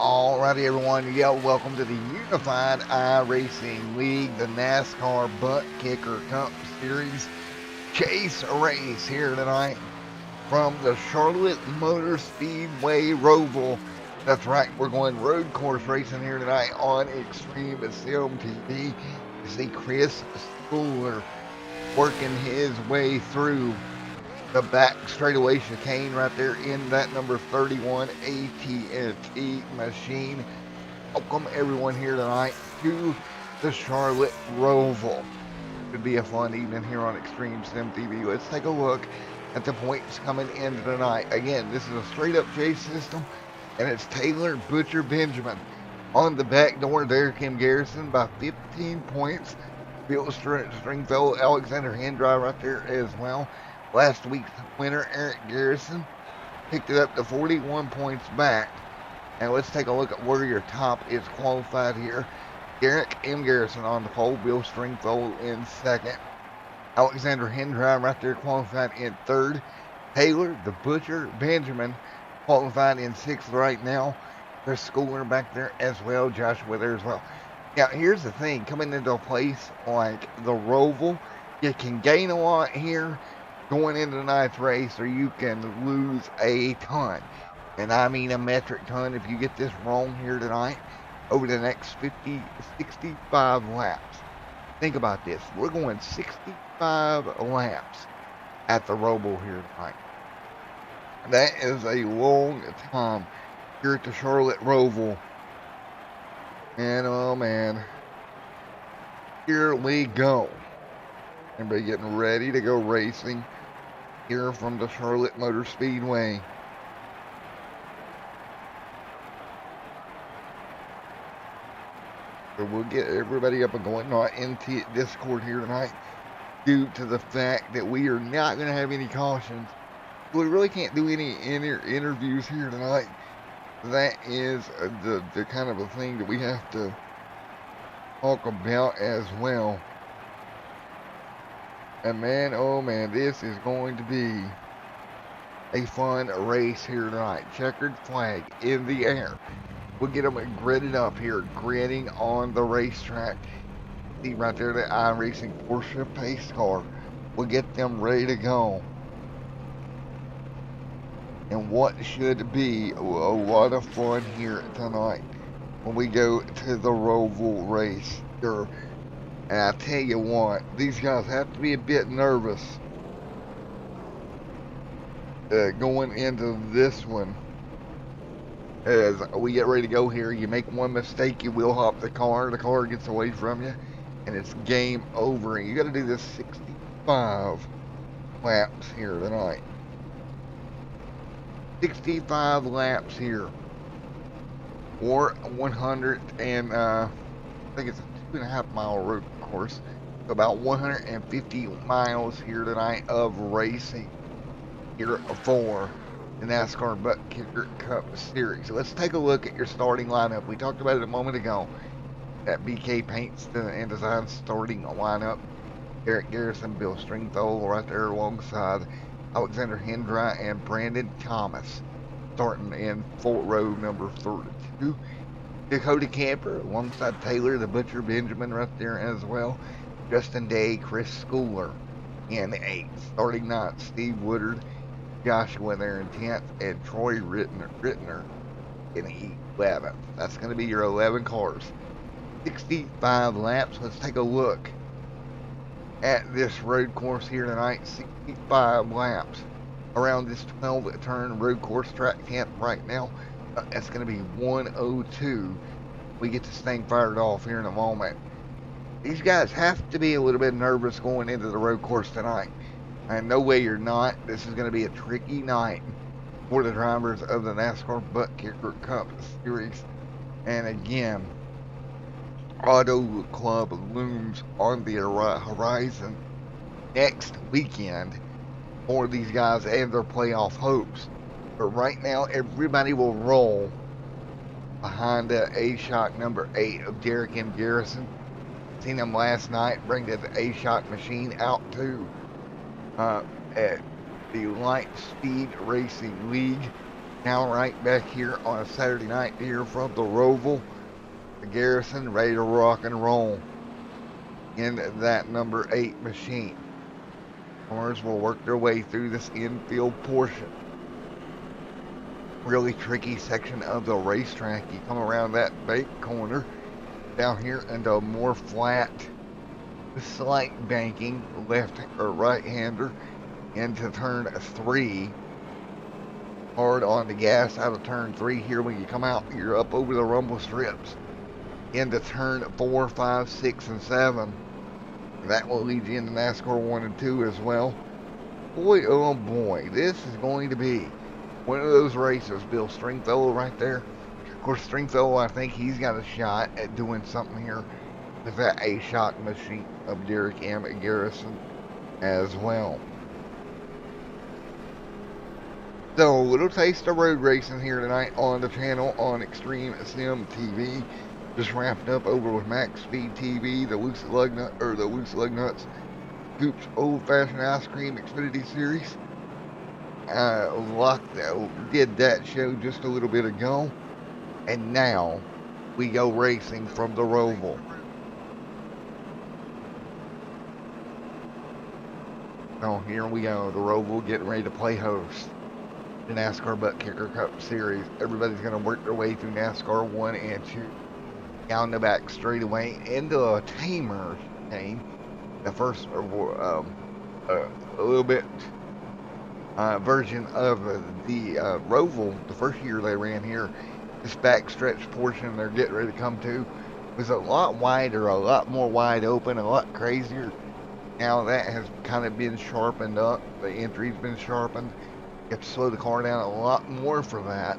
Alrighty, everyone. Yeah, welcome to the Unified iRacing League, the NASCAR Butt Kicker Cup Series Chase Race here tonight from the Charlotte Motor Speedway Roval. That's right, we're going road course racing here tonight on Extreme Sim TV. You see Chris Schooler working his way through the back straightaway chicane right there in that number 31 AT&T machine. Welcome everyone here tonight to the Charlotte Roval. Should be a fun evening here on Extreme Sim TV. Let's take a look at the points coming into tonight. Again, this is a straight up chase system, and it's Taylor Butcher Benjamin on the back door. There, Kim Garrison by 15 points. Bill Stringfellow, Alexander Hendry right there as well. Last week's winner, Eric Garrison, picked it up to 41 points back. And let's take a look at where your top is qualified here. Garrick M. Garrison on the pole. Bill Stringfellow in second. Alexander Hendry right there qualified in third. Taylor, the Butcher, Benjamin qualified in sixth right now. There's Schooler back there as well. Joshua there as well. Now, here's the thing. Coming into a place like the Roval, you can gain a lot here going into the ninth race, or you can lose a ton. And I mean a metric ton if you get this wrong here tonight over the next 65 laps. Think about this. We're going 65 laps at the Roval here tonight. That is a long time here at the Charlotte Roval. And oh man, here we go. Everybody getting ready to go racing here from the Charlotte Motor Speedway. So we'll get everybody up and going, not into Discord here tonight, due to the fact that we are not going to have any cautions. We really can't do any interviews here tonight. That is the kind of a thing that we have to talk about as well. And man, oh man, this is going to be a fun race here tonight. Checkered flag in the air. We'll get them gridded up here, gridding on the racetrack. See right there, the iRacing Porsche pace car. We'll get them ready to go. And what should be a lot of fun here tonight when we go to the Roval race. Sure. And I tell you what, these guys have to be a bit nervous going into this one. As we get ready to go here, you make one mistake, you will hop the car gets away from you, and it's game over. And you got to do this 65 laps here tonight. 65 laps here, or 100 and I think it's a 2.5 mile road course, so about 150 miles here tonight of racing here for the NASCAR Butt Kicker Cup Series. So let's take a look at your starting lineup. We talked about it a moment ago. That BK Paints and Design starting lineup. Eric Garrison, Bill Stringfellow right there alongside Alexander Hendry and Brandon Thomas, starting in Fort Row number 32. Dakota Camper alongside Taylor, the Butcher Benjamin right there as well. Justin Day, Chris Schooler in 8th. Starting 9th, Steve Woodard, Joshua there in 10th, and Troy Rittner in 11th. That's going to be your 11 cars. 65 laps. Let's take a look at this road course here tonight. 65 laps around this 12-turn road course track camp right now. That's going to be 102. We get this thing fired off here in a moment. These guys have to be a little bit nervous going into the road course tonight. And no way you're not. This is going to be a tricky night for the drivers of the NASCAR Butt Kicker Cup Series. And again, Auto Club looms on the horizon next weekend for these guys and their playoff hopes. But right now, everybody will roll behind the A-Shock number 8 of Derek M. Garrison. Seen him last night bring the A-Shock machine out to at the Light Speed Racing League Now right back here on a Saturday night here from the Roval, the Garrison, ready to rock and roll in that number 8 machine. Cars will work their way through this infield portion. Really tricky section of the racetrack. You come around that bank corner down here into a more flat, slight banking, left or right hander into turn 3. Hard on the gas out of turn 3 here. When you come out, you're up over the rumble strips into turn 4, 5, 6, and 7. That will lead you into NASCAR 1 and 2 as well. Boy, oh boy, this is going to be one of those races. Bill Stringfellow right there. Of course, Stringfellow, I think he's got a shot at doing something here with that A-Shock machine of Derek M. Garrison as well. So, a little taste of road racing here tonight on the channel on Extreme Sim TV. Just wrapped up over with Max Speed TV, the Loose Lug Nuts Scoops Old Fashioned Ice Cream Xfinity Series. Did that show just a little bit ago, and now we go racing from the Roval. So here we go, the Roval getting ready to play host. The NASCAR ButtKicker Cup Series. Everybody's going to work their way through NASCAR 1 and 2. Down the back straightaway into a tamer chicane. The first a little bit version of the Roval, the first year they ran here. This backstretch portion they're getting ready to come to was a lot wider, a lot more wide open, a lot crazier. Now that has kind of been sharpened up. The entry's been sharpened. You have to slow the car down a lot more for that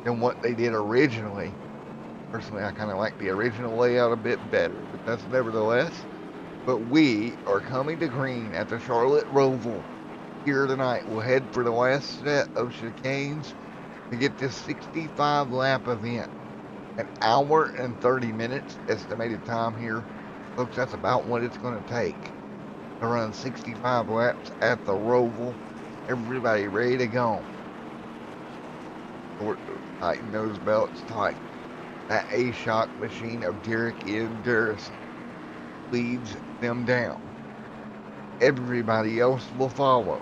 than what they did originally. Personally, I kind of like the original layout a bit better, but that's nevertheless. But we are coming to green at the Charlotte Roval here tonight. We'll head for the last set of chicanes to get this 65 lap event. An hour and 30 minutes estimated time here. Folks, that's about what it's going to take to run 65 laps at the Roval. Everybody ready to go. Tighten those belts tight. That A-Shock machine of Derek M. Garrison leads them down. Everybody else will follow.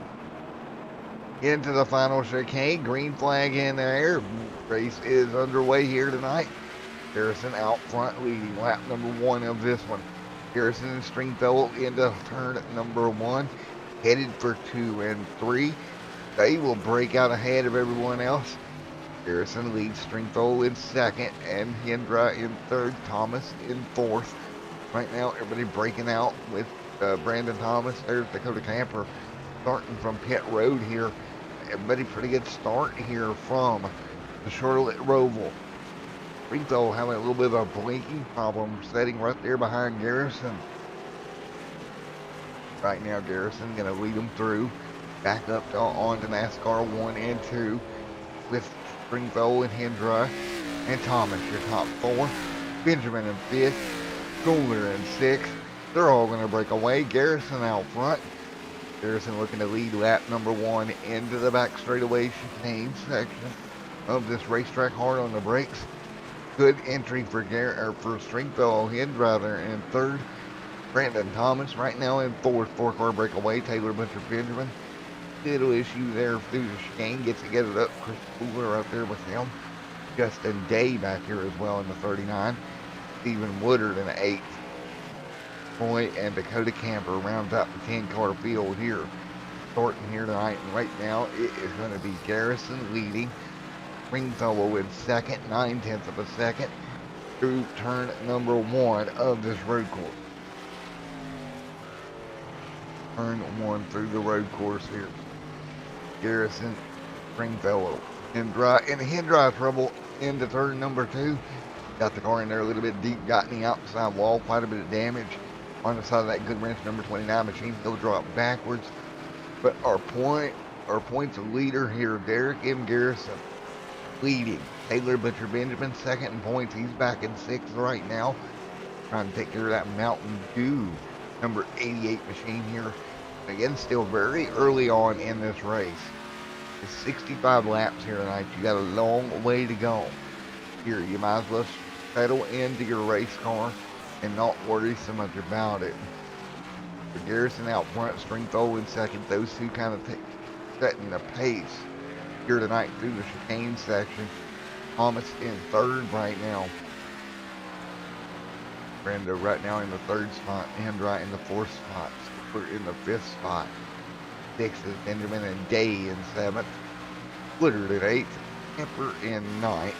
Into the final chicane. Green flag in the air. Race is underway here tonight. Garrison out front leading lap number 1 of this one. Garrison and Stringfellow into turn number 1. Headed for 2 and 3. They will break out ahead of everyone else. Garrison leads Stringfellow in 2nd and Hendra in 3rd. Thomas in 4th. Right now, everybody breaking out with Brandon Thomas. There's Dakota Camper starting from pit road here. Everybody pretty good start here from the Charlotte Roval. Stringfellow having a little bit of a blinking problem, setting right there behind Garrison. Right now, Garrison going to lead them through. Back up on to NASCAR 1 and 2 with Stringfellow and Hendra and Thomas, your top 4. Benjamin in 5th. Cooler in 6th. They're all going to break away. Garrison out front. Garrison looking to lead lap number 1 into the back straightaway chicane section of this racetrack. Hard on the brakes. Good entry for Stringfellow. Hendra there in 3rd. Brandon Thomas right now in 4th. 4-car breakaway. Taylor Butcher Benjamin. Little issue there through the chicane. Gets to get it up. Chris Cooler out there with him. Justin Day back here as well in the 39. Stephen Woodard in the 8th. Boy and Dakota Camper rounds out the 10-car field here. Starting here tonight. And right now it is going to be Garrison leading. Stringfellow in 2nd. 9/10 of a second. Through turn number 1 of this road course. Turn 1 through the road course here. Garrison, Stringfellow. Hendra trouble into turn number 2. Got the car in there a little bit deep, got in the outside wall, quite a bit of damage on the side of that Good Wrench number 29 machine. He'll drop backwards. But our points leader here, Derek M. Garrison, leading. Taylor Butcher Benjamin, 2nd in points. He's back in 6th right now. Trying to take care of that Mountain Dew number 88 machine here. Again, still very early on in this race. It's 65 laps here tonight. You got a long way to go. Here, you might as well settle into your race car and not worry so much about it. For Garrison out front, Stringfellow in second. Those two kind of setting the pace here tonight through the chicane section. Thomas in third right now. Brando right now in the third spot. Hendra in the fourth spot. Skipper in the fifth spot. Sixth is Benjamin and Day in seventh. Woodard in eighth. Kemper in ninth.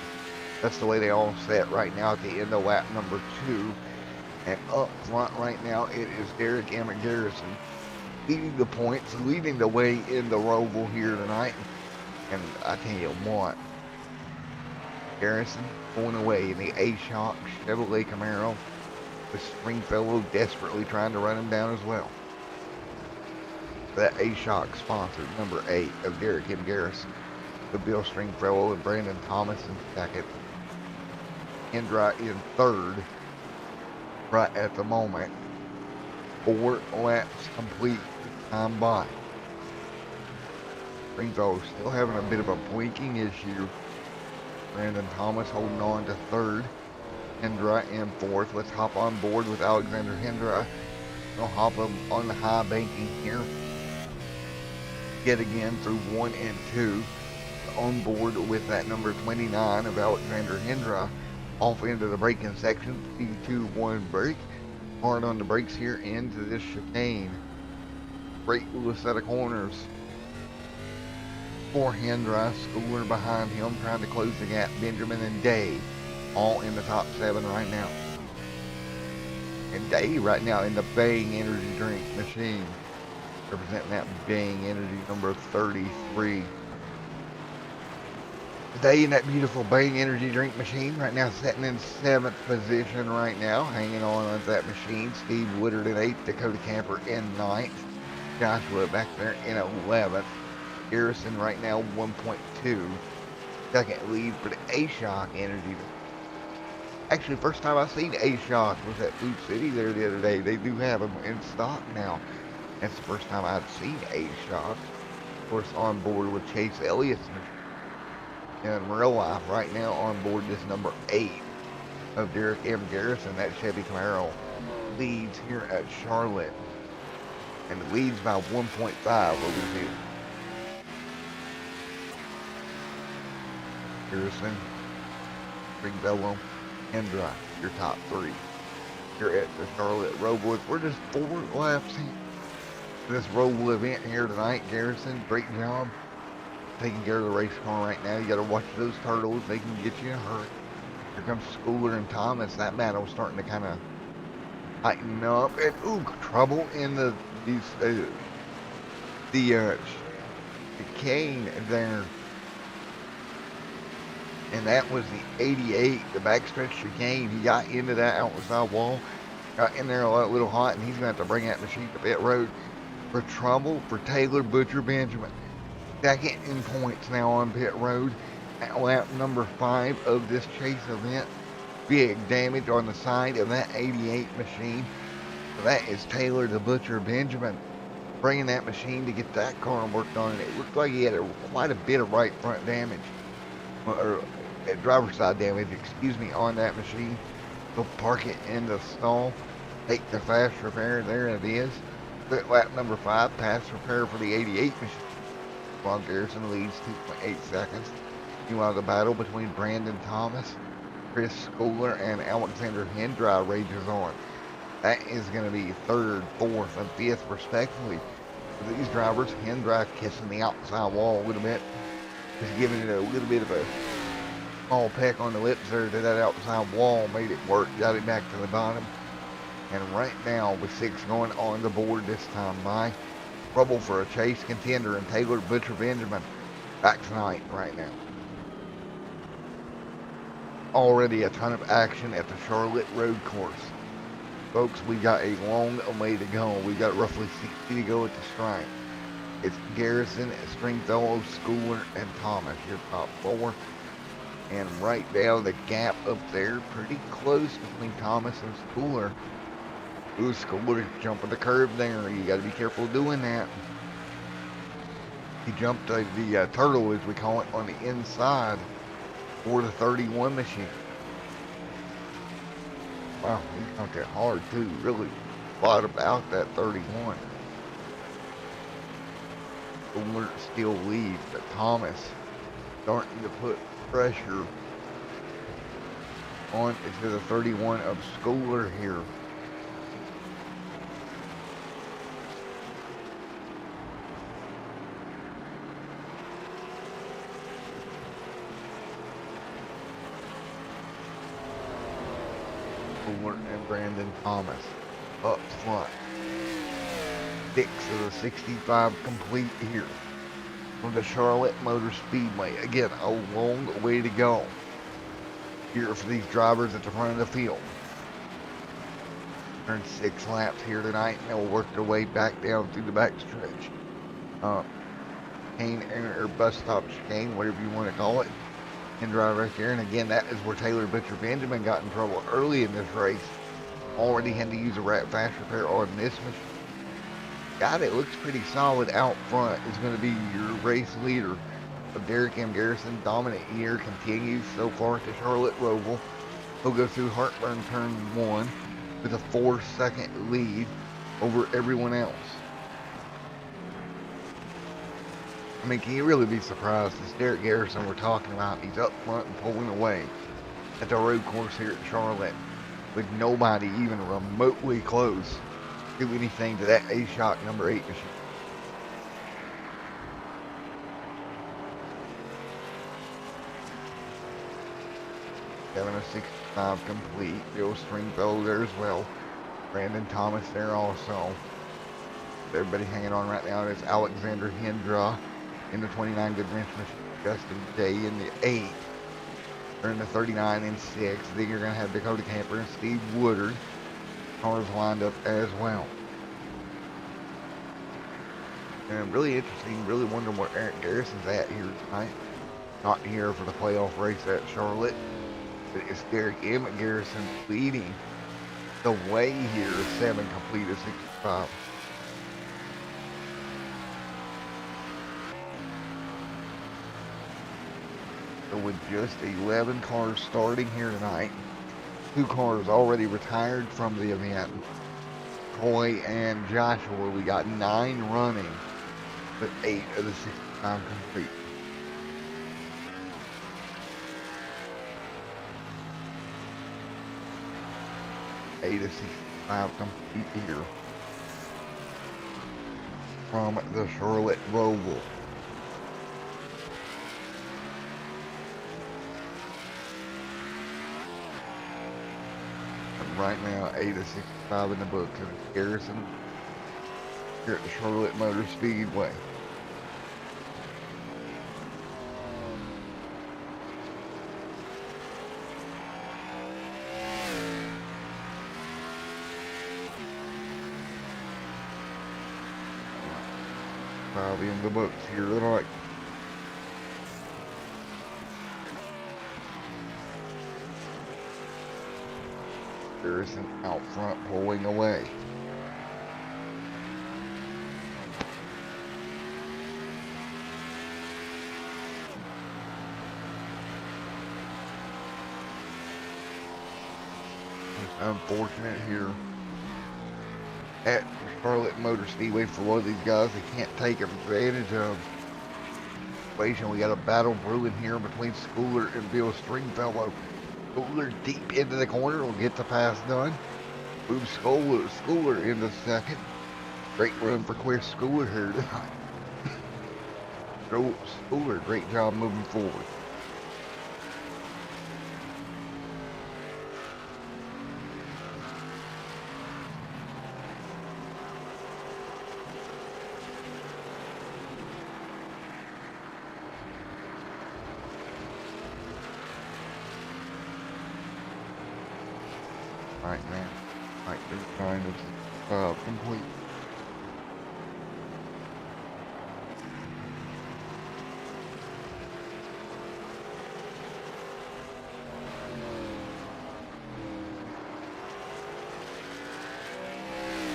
That's the way they all set right now at the end of lap number 2. And up front right now, it is Derek Emmett Garrison leading the points, leading the way in the Roval here tonight. And I tell you what, Garrison going away in the A-Shock Chevrolet Camaro with Stringfellow desperately trying to run him down as well. That A-Shock sponsored number 8 of Derek M. Garrison, with Bill Stringfellow and Brandon Thomas in second. Hendra in third right at the moment. 4 laps complete time by. Stringfellow still having a bit of a blinking issue. Brandon Thomas holding on to third. Hendra in fourth. Let's hop on board with Alexander Hendra. We'll hop him on the high banking here. Yet again through 1 and 2. On board with that number 29 of Alexander Hendra. Off into the braking section. 3-2-1 brake. Hard on the brakes here into this chicane. Great little set of corners for Hendra. Schooler behind him trying to close the gap. Benjamin and Day all in the top 7 right now. And Day right now in the Bang energy drink machine, representing that Bang energy number 33. Day in that beautiful Bang energy drink machine right now, sitting in 7th position right now, hanging on to that machine. Steve Woodard in 8th, Dakota Camper in 9th, Joshua back there in 11th. Garrison right now 1.2. Second lead for the A-Shock energy. Actually, first time I seen A-Shock was at Food City there the other day. They do have them in stock now. That's the first time I've seen A-Shock. Of course, on board with Chase Elliott's machine. In real life right now on board this number 8 of Derek M. Garrison. That Chevy Camaro leads here at Charlotte and leads by 1.5 over here. Garrison, Stringfellow, Hendra, your top 3 here at the Charlotte Roval. We're just 4 laps in this Roval event here tonight. Garrison, great job taking care of the race car right now. You got to watch those turtles. They can get you in a hurry. Here comes Schooler and Thomas. That battle's starting to kind of tighten up. And ooh, trouble in the chicane there. And that was the 88, the backstretch chicane. He got into that outside wall, got in there a little hot, and he's going to have to bring that machine to pit road for trouble for Taylor Butcher Benjamin. Second in points now on pit road at lap number 5 of this chase event. Big damage on the side of that 88 machine. So that is Taylor the Butcher Benjamin bringing that machine to get that car worked on. It looked like he had quite a bit of right front damage, or driver's side damage, excuse me, on that machine. They'll park it in the stall, take the fast repair. There it is. Lap number 5, pass repair for the 88 machine. While Garrison leads 2.8 seconds. Meanwhile, the battle between Brandon Thomas, Chris Schooler, and Alexander Hendra rages on. That is going to be 3rd, 4th, and 5th, respectively. For these drivers, Hendra kissing the outside wall a little bit. Just giving it a little bit of a small peck on the lips there to that outside wall. Made it work, got it back to the bottom. And right now, with 6 going on the board this time by, trouble for a chase contender and Taylor Butcher Benjamin back tonight right now. Already a ton of action at the Charlotte Road Course. Folks, we got a long way to go. We got roughly 60 to go at the stripe. It's Garrison, Stringfellow, Schooler, and Thomas, your top 4. And right down the gap up there, pretty close between Thomas and Schooler. Ooh, Schooler jumping the curb there. You got to be careful doing that. He jumped the turtle, as we call it, on the inside for the 31 machine. Wow, he jumped it hard too. Really a lot about that 31. Schooler still leads, but Thomas starting to put pressure on to the 31 of Schooler here. Schooler and Brandon Thomas up front. 6 of the 65 complete here from the Charlotte Motor Speedway. Again, a long way to go here for these drivers at the front of the field. Earned 6 laps here tonight, and they'll work their way back down through the backstretch. Chicane or bus stop chicane, whatever you want to call it, and drive right there. And again, that is where Taylor Butcher Benjamin got in trouble early in this race. Already had to use a rat fast repair on this machine. Guy that looks pretty solid out front is going to be your race leader of Derek M. Garrison. Dominant year continues so far at the Charlotte Roval. He'll go through Heartburn turn 1 with a 4-second lead over everyone else. I mean, can you really be surprised? It's Derek Garrison we're talking about. He's up front and pulling away at the road course here at Charlotte with nobody even remotely close to anything to that A-Shock number 8 machine. Having a 65 complete. Bill Stringfellow there as well. Brandon Thomas there also. Everybody hanging on right now is Alexander Hendra in the 29 good wrench machine. Justin Day in the 8. They're in the 39 and 6. Then you're going to have Dakota Camper and Steve Woodard. Cars lined up as well. And really interesting, really wonder where Eric Garrison's at here tonight. Not here for the playoff race at Charlotte, but it's Derek M. Garrison leading the way here, 7 complete of 65. So with just 11 cars starting here tonight, 2 cars already retired from the event. Troy and Joshua, we got 9 running, but 8 of the 65 complete. Eight of 65 complete here from the Charlotte Roval. Right now, 8 of 65 in the book. And Garrison here at the Charlotte Motor Speedway. Probably in the books here tonight. Garrison out front pulling away. It's unfortunate here at Charlotte Motor Speedway for a lot of these guys. They can't take advantage of the situation. We got a battle brewing here between Schooler and Bill Stringfellow. Schooler deep into the corner will get the pass done. Moves Schooler into second. Great run for Chris Schooler here tonight. Schooler, great job moving forward. Right now, like they're trying to complete.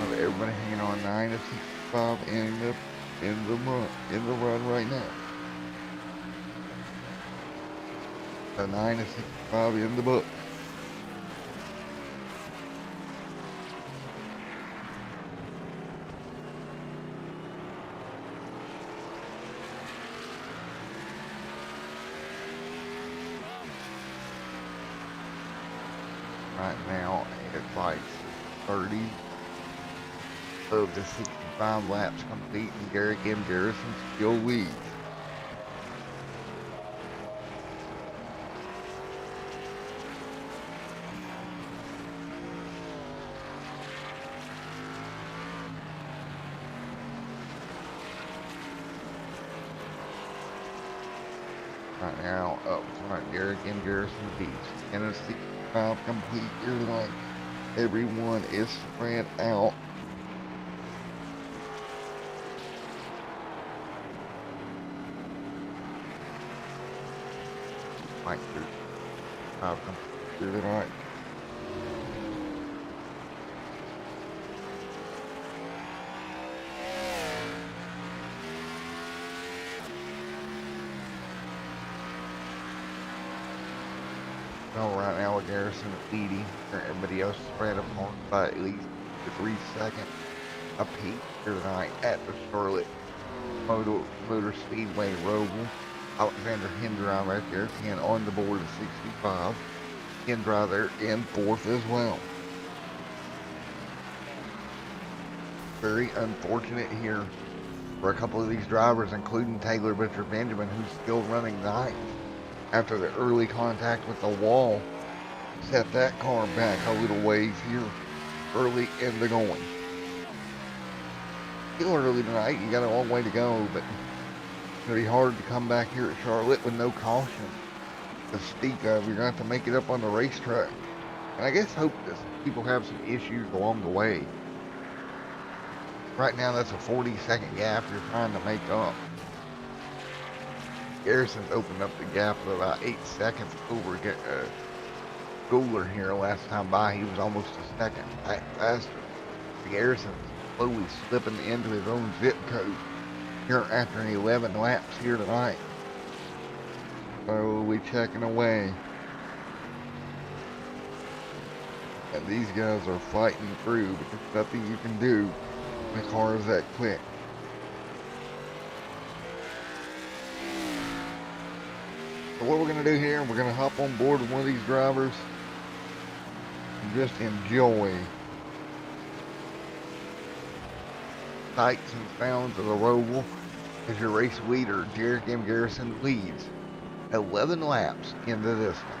Everybody hanging on 9 of 65 and in the run right now. A 9:65 in the book. Right now, it's like 30 of the 65 laps complete, and Garrick M. Garrison still leads. Right now, up front, Garrick M. Garrison leads. And a 65 complete here tonight. Everyone is spread out. Like 35 complete here tonight. Well, right now, Garrison leading. Everybody else spread apart by at least 3 seconds apiece here tonight at the Charlotte Motor Speedway Roval. Alexander Hendry right there, 10 on the board at 65. Hendry there in 4th as well. Very unfortunate here for a couple of these drivers, including Taylor Butcher Benjamin, who's still running 9th. After the early contact with the wall, set that car back a little ways here early in the going. Still early tonight, you got a long way to go, but it's going to be hard to come back here at Charlotte with no caution to speak of. You're going to have to make it up on the racetrack. And I guess hope that people have some issues along the way. Right now, that's a 40-second gap you're trying to make up. Garrison's opened up the gap of about 8 seconds over Gouler here last time by. He was almost a second faster. Garrison's slowly slipping into his own zip code here after 11 laps here tonight. Slowly checking away. And these guys are fighting through, but there's nothing you can do when the car is that quick. So what we're going to do here, we're going to hop on board with one of these drivers and just enjoy sights and sounds of the Roval as your race leader, Garrick M. Garrison, leads 11 laps into this one.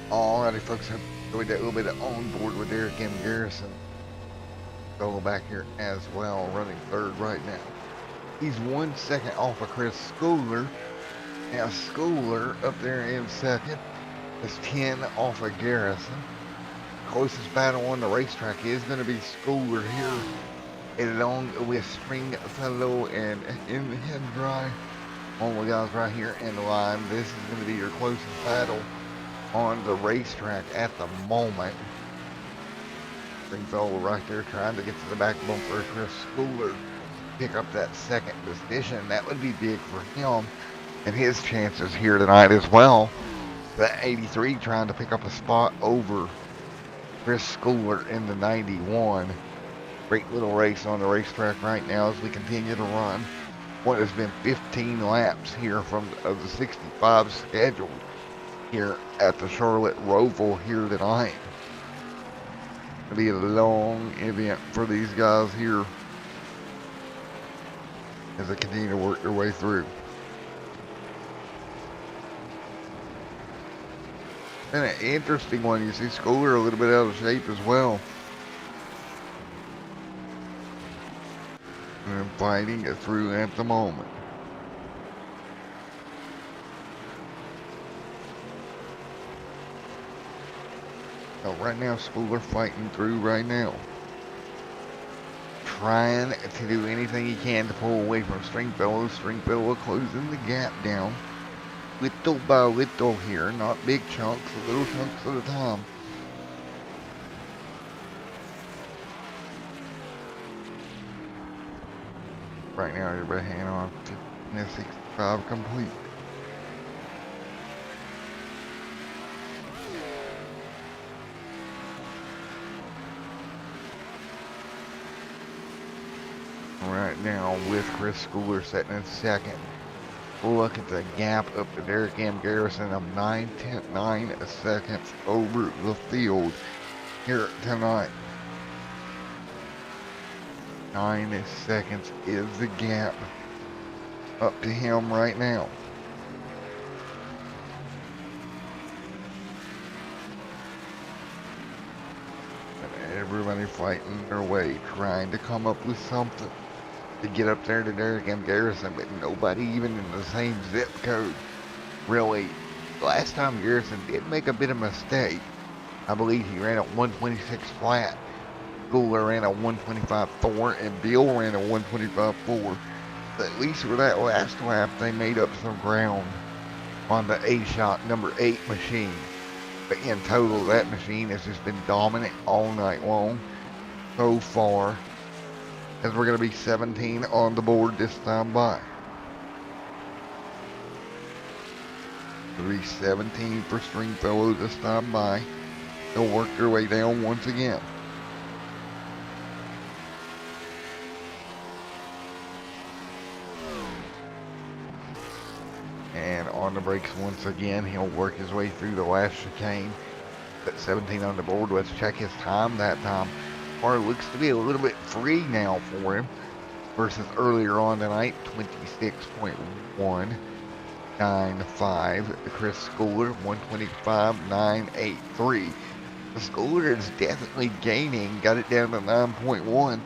Alrighty, folks, hope you enjoyed that little bit of on board with Derek M. Garrison. Solo back here as well, running third right now. He's 1 second off of Chris Schooler. Now Schooler up there in second is 10 off of Garrison. Closest battle on the racetrack is going to be Schooler here, along with Stringfellow and in the head dry. All the guys right here in the line. This is going to be your closest battle on the racetrack at the moment. Stringfellow right there trying to get to the back bumper. Chris Schooler pick up that second position. That would be big for him and his chances here tonight as well. The 83 trying to pick up a spot over Chris Schooler in the 91. Great little race on the racetrack right now as we continue to run what has been 15 laps here from the 65 scheduled here at the Charlotte Roval here tonight. It'll be a long event for these guys here as they continue to work their way through. And an interesting one, you see Schooler a little bit out of shape as well. And fighting it through at the moment. So right now, Schooler fighting through right now. Trying to do anything he can to pull away from Stringfellow. Stringfellow closing the gap down. Little by little here, not big chunks, little chunks at a time. Right now, everybody hanging on to 65 complete. Right now, with Chris Schooler sitting in second. Look at the gap up to Derek M. Garrison of 9 seconds over the field here tonight. 9 seconds is the gap up to him right now. And everybody fighting their way, trying to come up with something to get up there to Derek M. Garrison, but nobody even in the same zip code. Really, last time Garrison did make a bit of mistake. I believe he ran a 126 flat. Schooler ran a 125.4 and Bill ran a 125.4. But at least for that last lap, they made up some ground on the A-Shot number 8 machine. But in total, that machine has just been dominant all night long so far, as we're going to be 17 on the board this time by. It'll be 17 for Stringfellow this time by. They'll work their way down once again. And on the brakes once again, he'll work his way through the last chicane. At 17 on the board, let's check his time that time. Car looks to be a little bit free now for him versus earlier on tonight. 26.195. Chris Schooler 125.983. The Schooler is definitely gaining. Got it down to 9.1.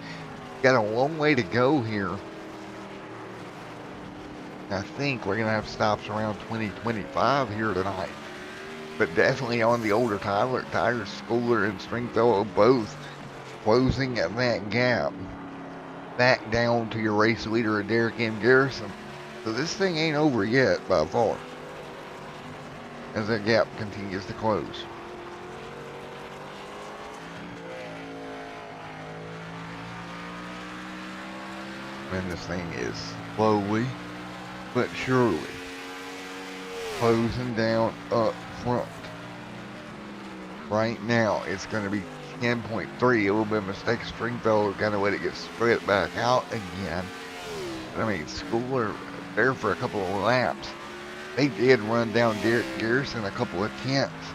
Got a long way to go here. I think we're gonna have stops around 2025 here tonight, but definitely on the older tires, Schooler and Stringfellow both closing that gap back down to your race leader, Derek M. Garrison. So this thing ain't over yet by far, as that gap continues to close. And this thing is slowly but surely closing down up front. Right now, it's going to be 10.3, a little bit of mistake. Stringfellow kind of let it get spread back out again. I mean, Schooler there for a couple of laps. They did run down Derek Garrison a couple of tenths.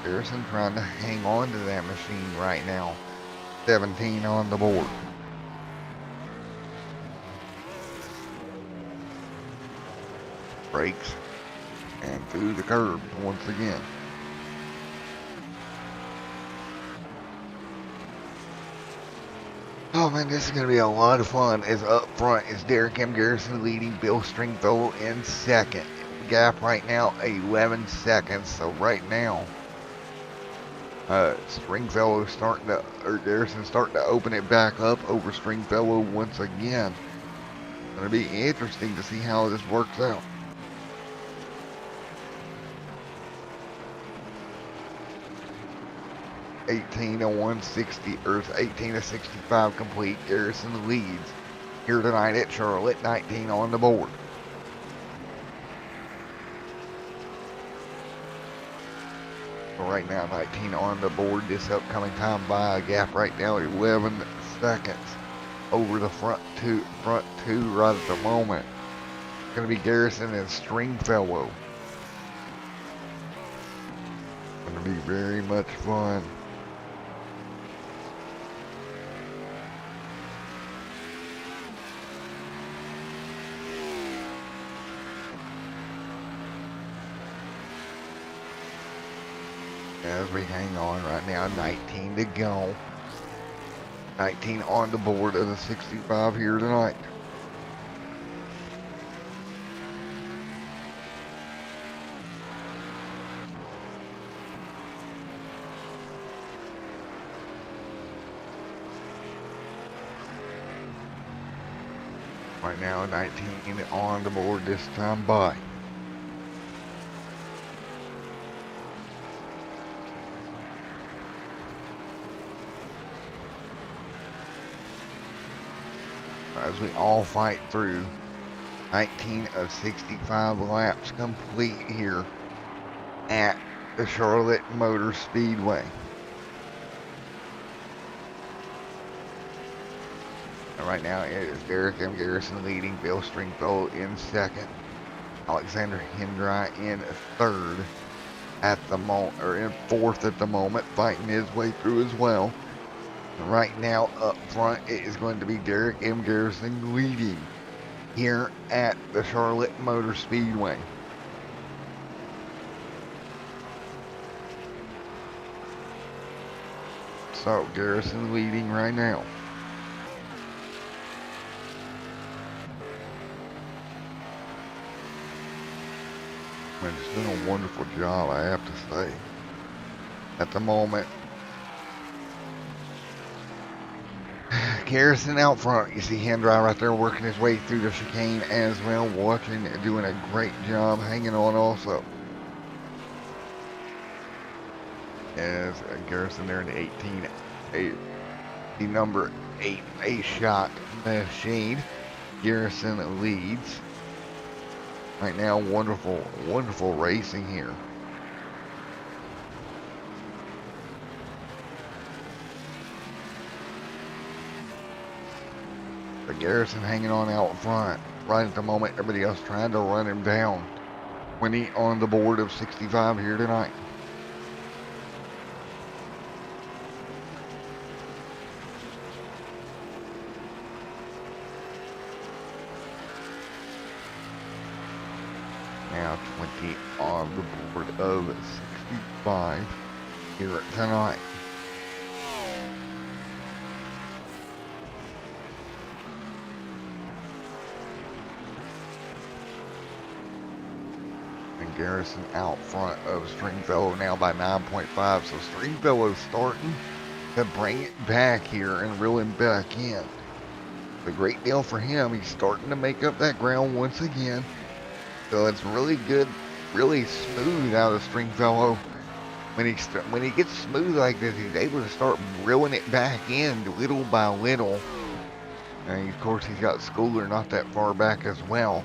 Garrison trying to hang on to that machine right now. 17 on the board. Brakes and through the curb once again. Oh man, this is going to be a lot of fun. As up front is Derek M. Garrison leading Bill Stringfellow in second. Gap right now 11 seconds. So right now, Stringfellow starting to, or Garrison starting to open it back up over Stringfellow once again. Going to be interesting to see how this works out. (18 to 160 or 18 to 65 complete. Garrison leads here tonight at Charlotte. 19 on the board. Right now, 19 on the board. This upcoming time by a gap right now 11 seconds over the front two right at the moment. It's going to be Garrison and Stringfellow. Going to be very much fun. As we hang on right now, 19 to go. 19 on the board of the 65 here tonight. Right now, 19 on the board this time by. As we all fight through 19 of 65 laps complete here at the Charlotte Motor Speedway. And right now it is Derek M. Garrison leading, Bill Stringfellow in second, Alexander Hendry in third at the moment, or in fourth at the moment, fighting his way through as well. Right now up front it is going to be Derek M. Garrison leading here at the Charlotte Motor Speedway. So Garrison leading right now. Man, it's been a wonderful job, I have to say. At the moment, Garrison out front. You see Hendry right there working his way through the chicane as well, watching and doing a great job hanging on also. As Garrison there in the 18, the number 8 A-Shot machine. Garrison leads. Right now, wonderful, wonderful racing here. Garrison hanging on out front right at the moment. Everybody else trying to run him down. 20 on the board of 65 here tonight. Now 20 on the board of 65 here tonight. Garrison out front of Stringfellow now by 9.5. So Stringfellow's starting to bring it back here and reel him back in. A great deal for him. He's starting to make up that ground once again. So it's really good, really smooth out of Stringfellow. When he gets smooth like this, he's able to start reeling it back in little by little. And of course, he's got Schooler not that far back as well.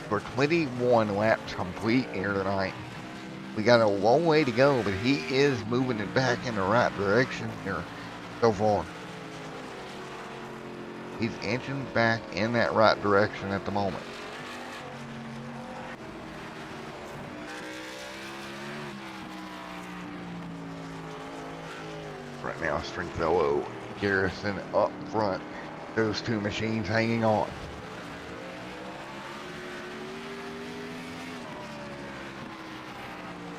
For 21 laps complete here tonight. We got a long way to go, but he is moving it back in the right direction here so far. He's inching back in that right direction at the moment. Right now, Stringfellow, Garrison up front. Those two machines hanging on.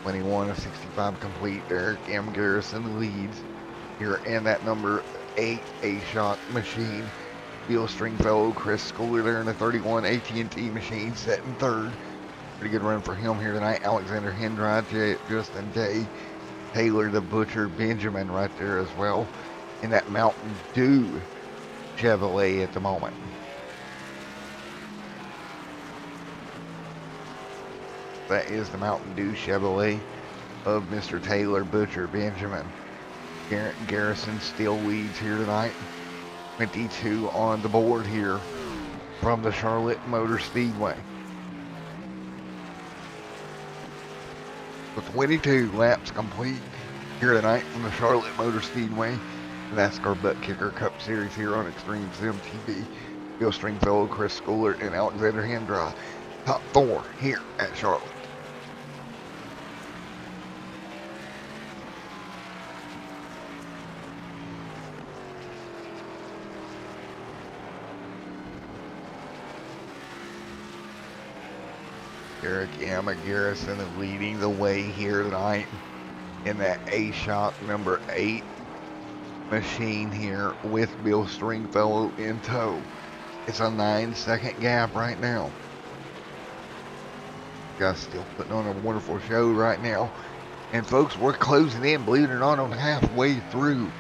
21 of 65 complete. Derek M. Garrison leads here in that number 8 A-Shock machine. Bill Stringfellow, Chris Schooler there in the 31 AT&T machine, set in third. Pretty good run for him here tonight. Alexander Hendry, Justin Day, Taylor the Butcher, Benjamin right there as well. In that Mountain Dew Chevrolet at the moment. That is the Mountain Dew Chevrolet of Mr. Taylor, Butcher, Benjamin. Garrison still leads here tonight. 22 on the board here from the Charlotte Motor Speedway. With 22 laps complete here tonight from the Charlotte Motor Speedway, the NASCAR ButtKicker Cup Series here on Extreme Sim TV. Bill Stringfellow, Chris Schooler, and Alexander Hendry. Top 4 here at Charlotte. Eric Emma Garrison is leading the way here tonight in that A-Shock number 8 machine here with Bill Stringfellow in tow. It's a 9-second gap right now. Guys still putting on a wonderful show right now. And folks, we're closing in, believe it or not, on halfway through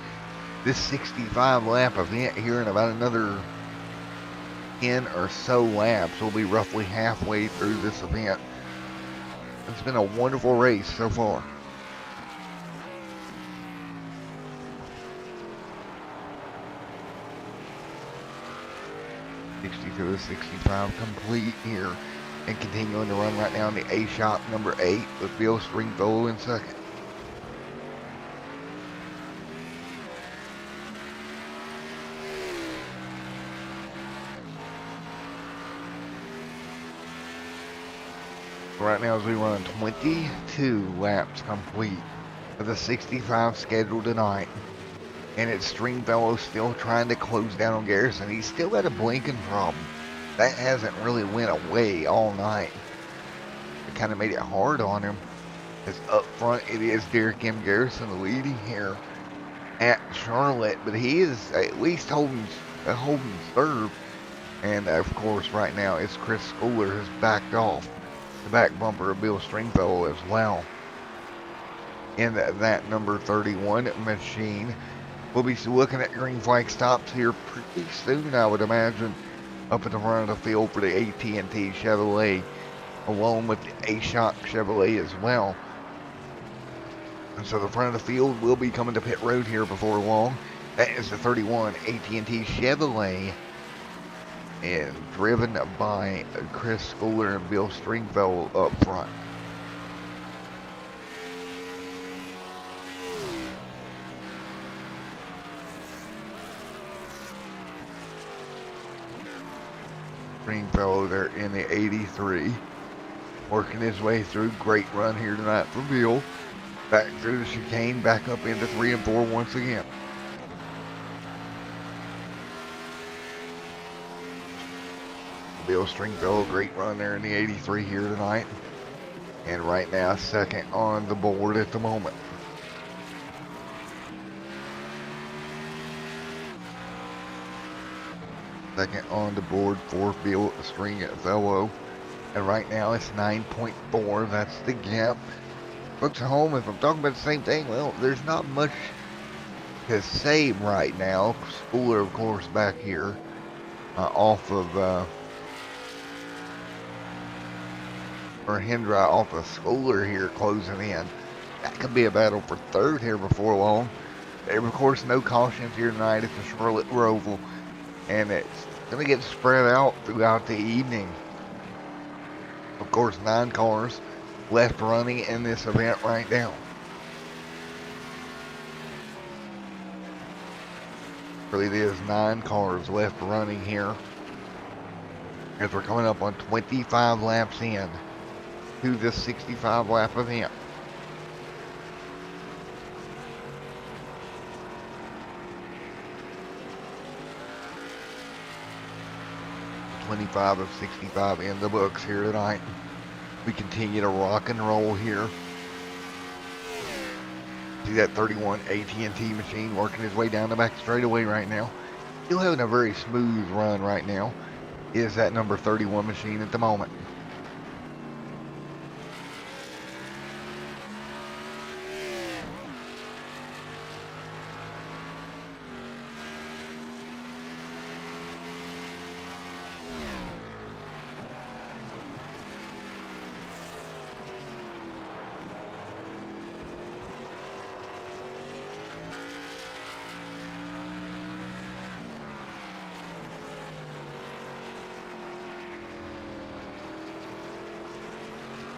this 65 lap event here in about another 10 or so laps. We'll be roughly halfway through this event. It's been a wonderful race so far. To 65 complete here and continuing to run right now in the A-Shock number 8 with Bill Stringfellow in second. Right now as we run 22 laps complete for the 65 scheduled tonight. And it's Stringfellow still trying to close down on Garrison. He's still got a blinking problem. That hasn't really went away all night. It kind of made it hard on him. As up front, it is Derek M. Garrison leading here at Charlotte. But he is at least holding serve. And of course, right now, it's Chris Schooler has backed off the back bumper of Bill Stringfellow as well. In that number 31 machine. We'll be looking at green flag stops here pretty soon, I would imagine, up at the front of the field for the AT&T Chevrolet, along with the A-Shock Chevrolet as well. And so the front of the field will be coming to pit road here before long. That is the 31 AT&T Chevrolet, and driven by Chris Schooler and Bill Stringfellow up front. Stringfellow there in the 83, working his way through. Great run here tonight for Bill. Back through the chicane, back up into 3 and 4 once again. Bill Stringfellow, great run there in the 83 here tonight. And right now, second on the board at the moment. Second on the board for Bill Stringfellow. And right now it's 9.4. That's the gap. Folks at home, if I'm talking about the same thing, well, there's not much to say right now. Schooler, of course, back here off of, or Hendry off of Schooler here closing in. That could be a battle for third here before long. There, of course, no cautions here tonight at the Charlotte Roval. And it's going to get spread out throughout the evening. Of course, 9 cars left running in this event right now. Really, it is 9 cars left running here as we're coming up on 25 laps in to this 65 lap event. 25 of 65 in the books here tonight. We continue to rock and roll here to see that 31 AT&T machine working his way down the back straightaway right now. Still having a very smooth run right now is that number 31 machine at the moment.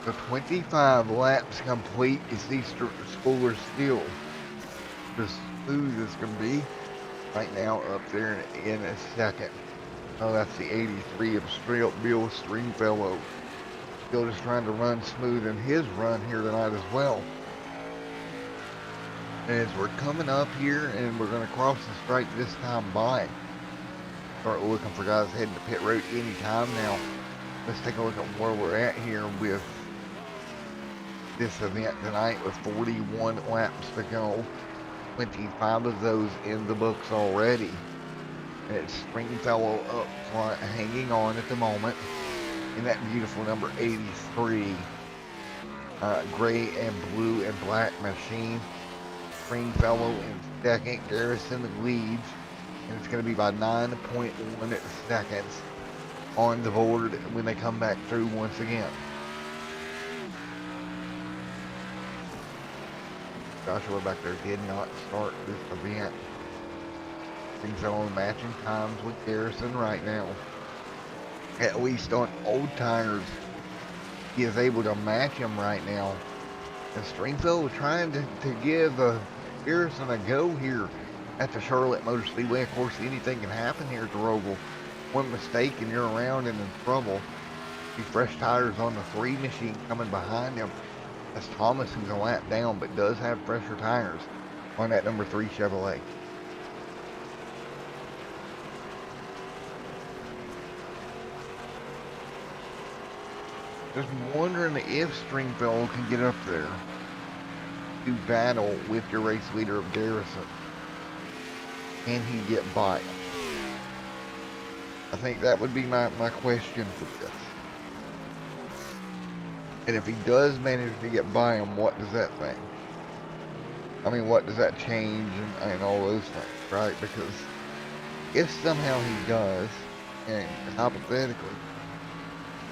So 25 laps complete. You see Spooler still as smooth as can be right now up there in a second. Oh, that's the 83 of Bill Stringfellow. Still just trying to run smooth in his run here tonight as well. As we're coming up here and we're going to cross the stripe this time by. Start looking for guys heading to pit road anytime now. Let's take a look at where we're at here with this event tonight with 41 laps to go. 25 of those in the books already. And it's Stringfellow up front, hanging on at the moment in that beautiful number 83 gray and blue and black machine. Stringfellow in second, Garrison leads, and it's going to be by 9.1 seconds on the board when they come back through once again. Joshua back there did not start this event. Stringfellow matching times with Garrison right now. At least on old tires, he is able to match him right now. And Stringfellow trying to give Garrison a go here at the Charlotte Motor Speedway. Of course, anything can happen here at the Roval. One mistake and you're around and in trouble. See fresh tires on the 3 machine coming behind him. That's Thomas, who's a lap down, but does have fresher tires on that number 3 Chevrolet. Just wondering if Stringfellow can get up there to battle with your race leader of Garrison. Can he get by him? I think that would be my question for this. And if he does manage to get by him, what does that thing? I mean, what does that change and all those things, right? Because if somehow he does, and hypothetically,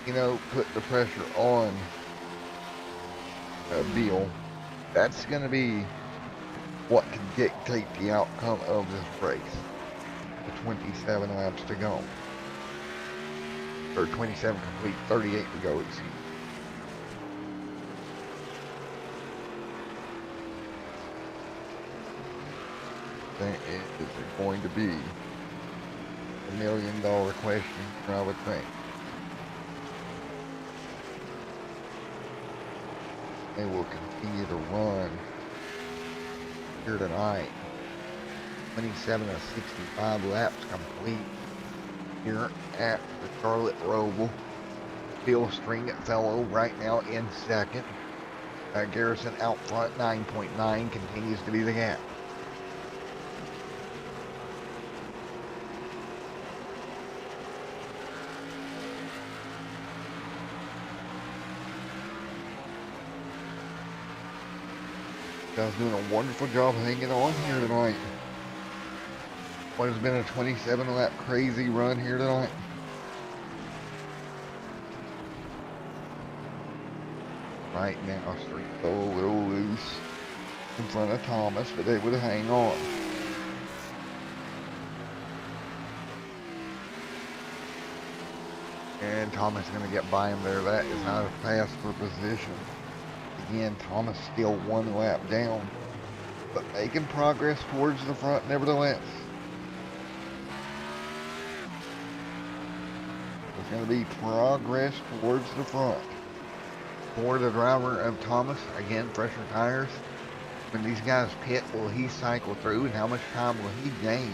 you know, put the pressure on Bill, that's going to be what can dictate the outcome of this race. The 27 laps to go. Or 27 complete, 38 to go, excuse me. Is it going to be $1 million question? I would think. They will continue to run here tonight. 27 of 65 laps complete here at the Charlotte Roval. Bill Stringfellow right now in second. Garrison out front, 9.9 continues to be the gap. Guys doing a wonderful job hanging on here tonight. What has been a 27 lap crazy run here tonight. Right now, Stringfellow a little loose in front of Thomas, but able to hang on. And Thomas is going to get by him there. That is not a pass for position. Again, Thomas still 1 lap down, but making progress towards the front nevertheless. There's going to be progress towards the front. For the driver of Thomas, again, fresher tires. When these guys pit, will he cycle through, and how much time will he gain?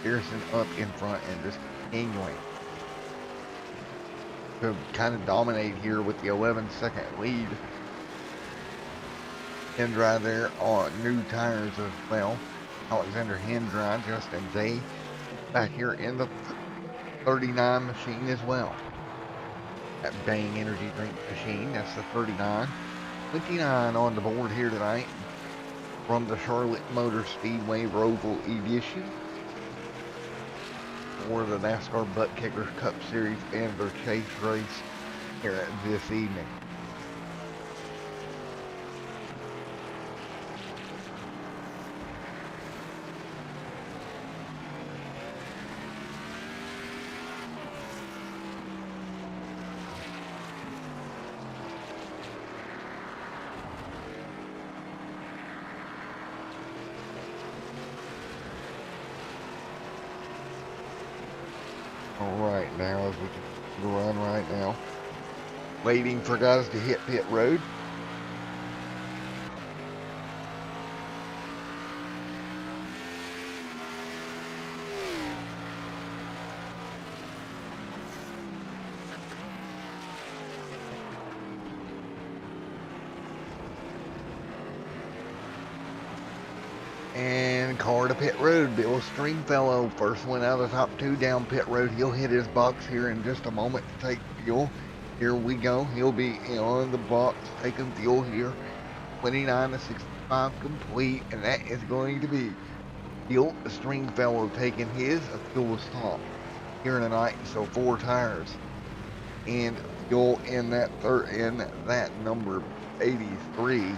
Garrison up in front and just continuing to kind of dominate here with the 11-second lead. Hand dry there on new tires as well. Alexander hand dry, Justin Day back here in the 39 machine as well. That Bang energy drink machine, that's the 39. 29 on the board here tonight from the Charlotte Motor Speedway Roval edition for the NASCAR ButtKicker Cup Series and their chase race here this evening. Alright, now as we can run right now, waiting for guys to hit pit road. And car to pit road, Bill Stringfellow, first one out of the top two down pit road. He'll hit his box here in just a moment to take fuel. Here we go. He'll be on the box taking fuel here. 29 to 65 complete, and that is going to be Bill Stringfellow taking his fuel stop here tonight. So 4 tires and fuel in that number 83.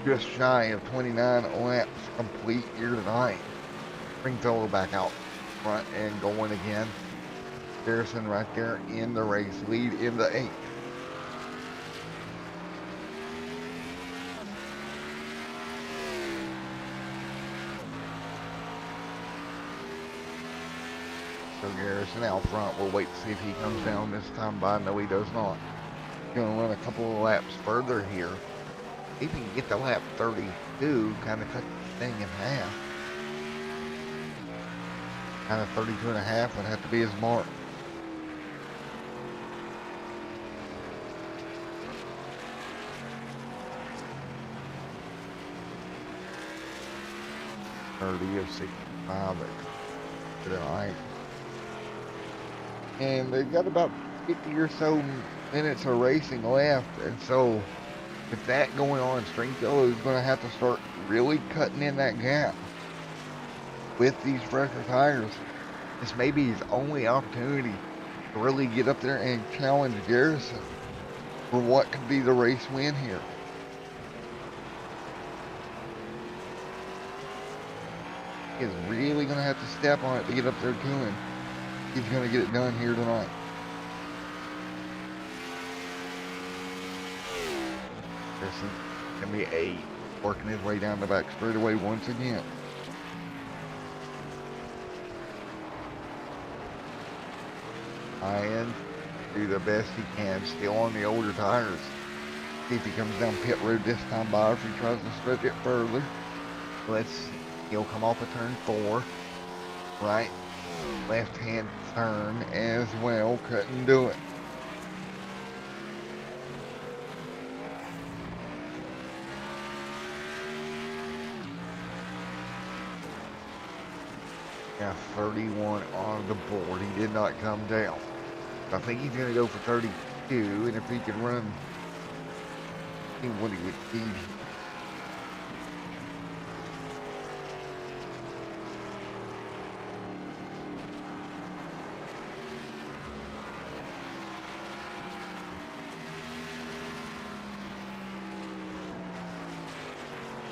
Just shy of 29 laps complete here tonight. Stringfellow back out front and going again. Garrison right there in the race, lead in the 8th. So Garrison out front. We'll wait to see if he comes down this time by. No, he does not. Going to run a couple of laps further here. If he can get to lap 32, kind of cut the thing in half. Kind of 32 and a half would have to be his mark. Of 65 tonight. And they've got about 50 or so minutes of racing left, and so with that going on, Stringfellow is going to have to start really cutting in that gap with these fresher tires. This may be his only opportunity to really get up there and challenge Garrison for what could be the race win here. He is really going to have to step on it to get up there to him. He's going to get it done here tonight. Garrison going to be 8, working his way down the back straightaway once again. And do the best he can, still on the older tires. See if he comes down pit road this time by, or if he tries to stretch it further. Let's see. He'll come off of turn 4. Right, left hand turn as well. Couldn't do it. Got 31 on the board. He did not come down. I think he's going to go for 32, and if he can run, see what he would need.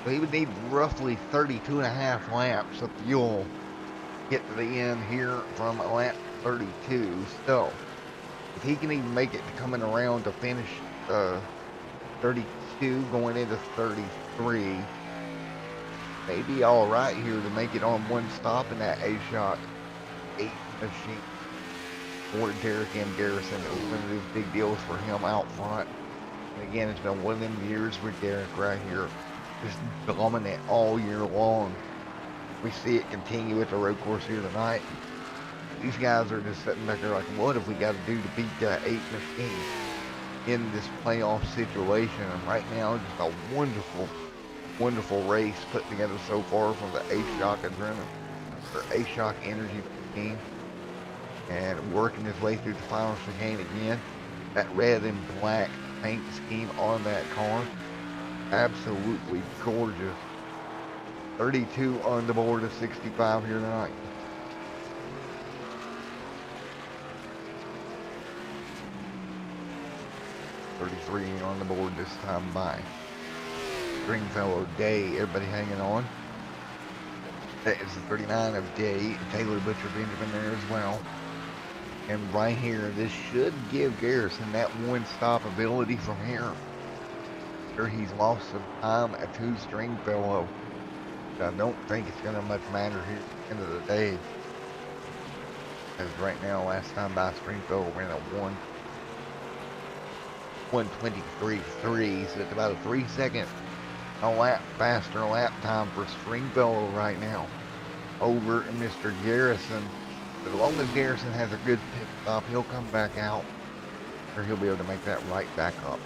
So he would need roughly 32 and a half laps of fuel to get to the end here from lap 32. So if he can even make it to coming around to finish 32 going into 33, maybe all right here to make it on one stop in that A-Shot 8 machine for Derek M. Garrison. It was one of those big deals for him out front. And again, it's been one of them years with Derek right here, just dominant all year long. We see it continue at the road course here tonight. These guys are just sitting back there like, what have we got to do to beat that 8 machine in this playoff situation? And right now, just a wonderful wonderful race put together so far from the A-Shock Adrenaline, or A-Shock Energy team, and working his way through the final chicane again. That red and black paint scheme on that car, absolutely gorgeous. 32 on the board of 65 here tonight. $33 on the board this time by Stringfellow Day. Everybody hanging on. That is the 39 of Day. Taylor Butcher Benjamin there as well. And right here, this should give Garrison that one-stop ability from here. Sure, he's lost some time to Stringfellow. I don't think it's going to much matter here at the end of the day. As right now, last time by Stringfellow ran a 1:23.3, so it's about a 3-second faster lap time for Stringfellow right now over Mr. Garrison. But as long as Garrison has a good pit stop, he'll come back out, or he'll be able to make that right back up.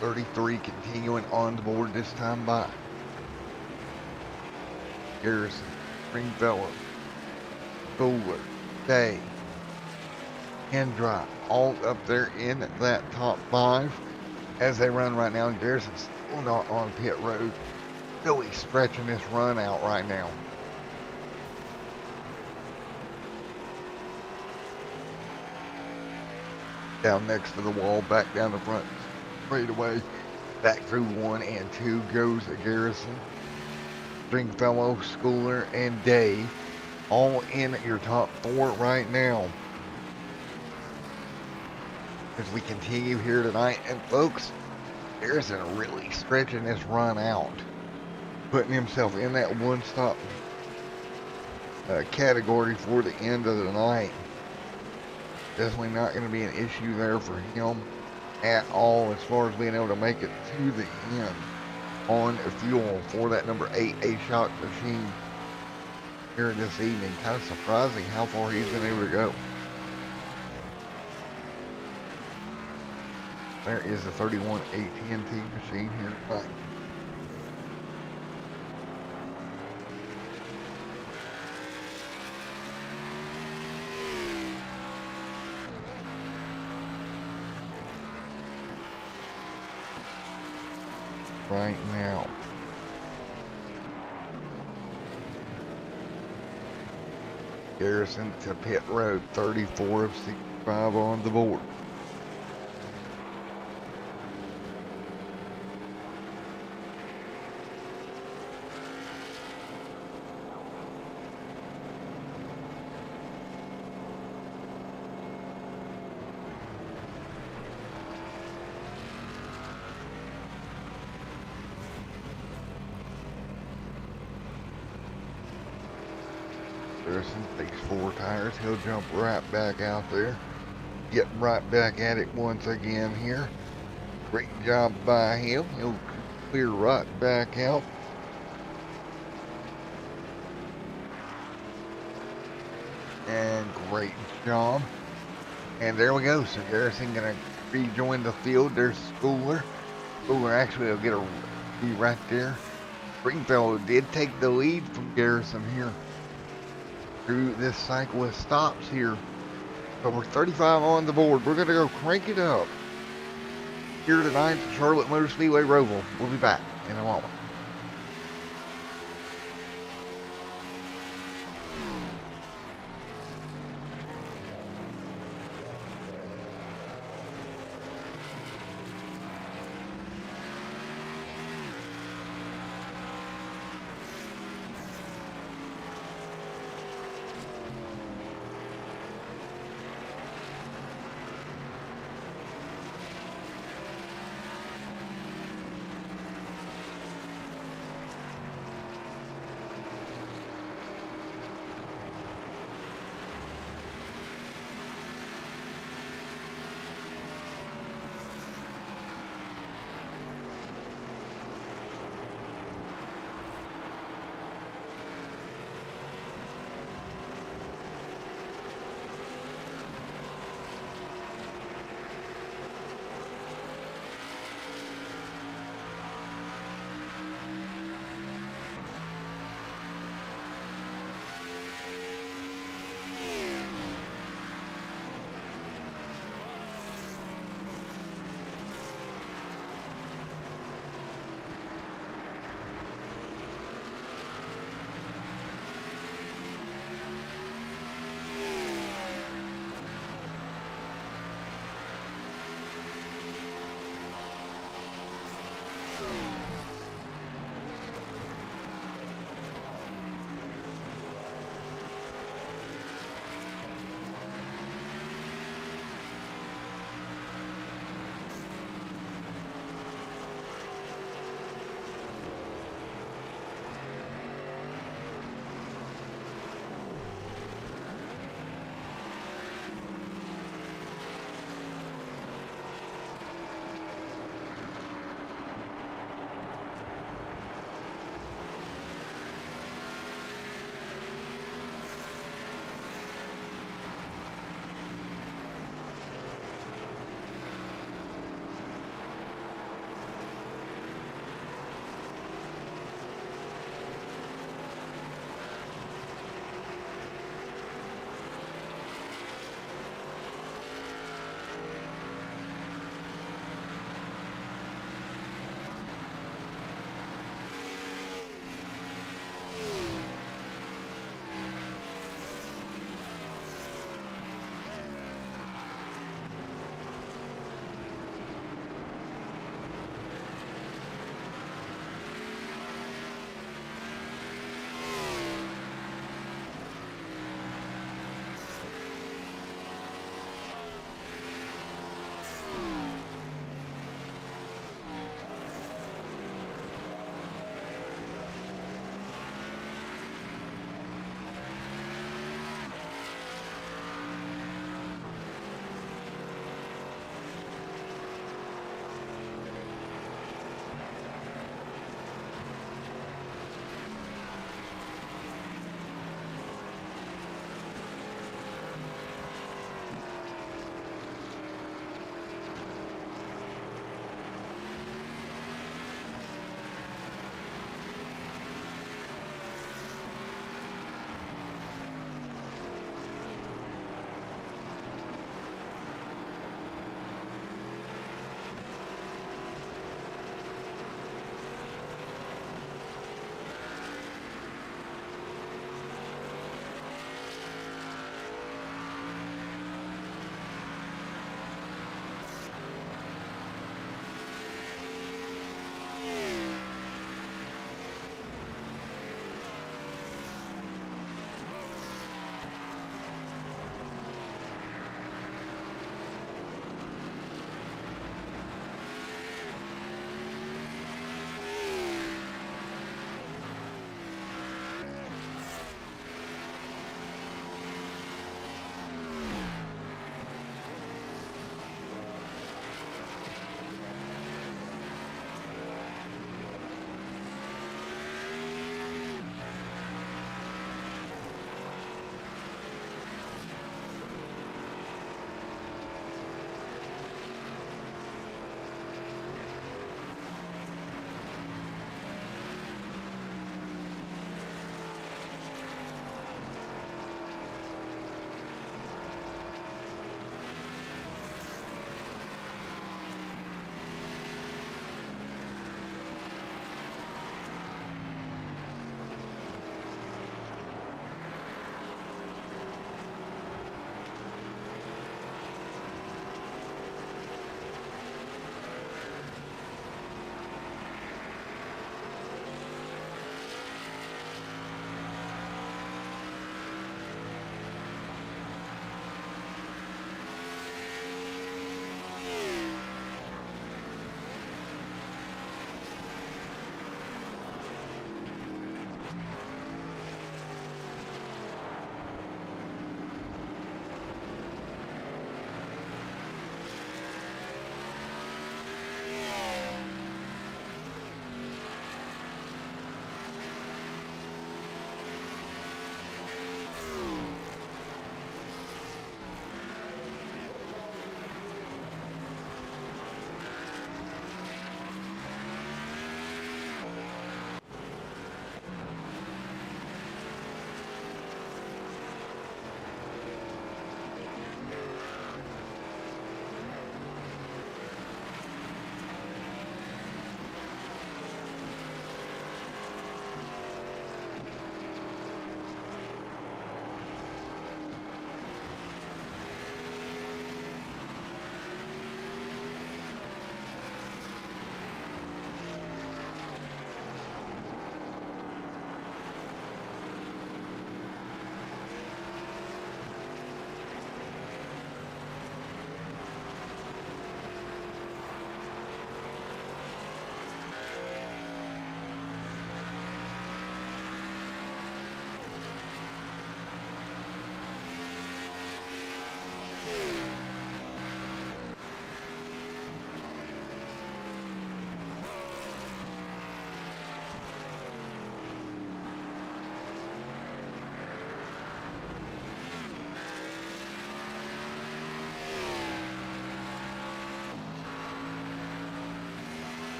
$33 continuing on the board this time by Garrison, Stringfellow, Kohler, Day, Hendra, all up there in that top 5 as they run right now. Garrison's still not on pit road, really stretching this run out right now. Down next to the wall, back down the front straightaway, back through 1 and 2 goes Garrison, Stringfellow, Schooler, and Day, all in your top 4 right now. As we continue here tonight, and folks, Garrison really stretching this run out, putting himself in that one-stop category for the end of the night. Definitely not going to be an issue there for him at all as far as being able to make it to the end on fuel for that number 8 A-Shock machine here this evening. Kind of surprising how far he's been able to go. There is the 31 AT&T machine here tonight. Right now. Garrison to pit road, 34 of 65 on the board. Garrison takes 4 tires. He'll jump right back out there. Getting right back at it once again here. Great job by him. He'll clear right back out. And great job. And there we go. So Garrison gonna rejoin the field. There's Schooler. Schooler actually will get a be right there. Stringfellow did take the lead from Garrison here through this cycle of stops here. So we're 35 on the board. We're going to go crank it up here tonight at Charlotte Motor Speedway Roval. We'll be back in a moment.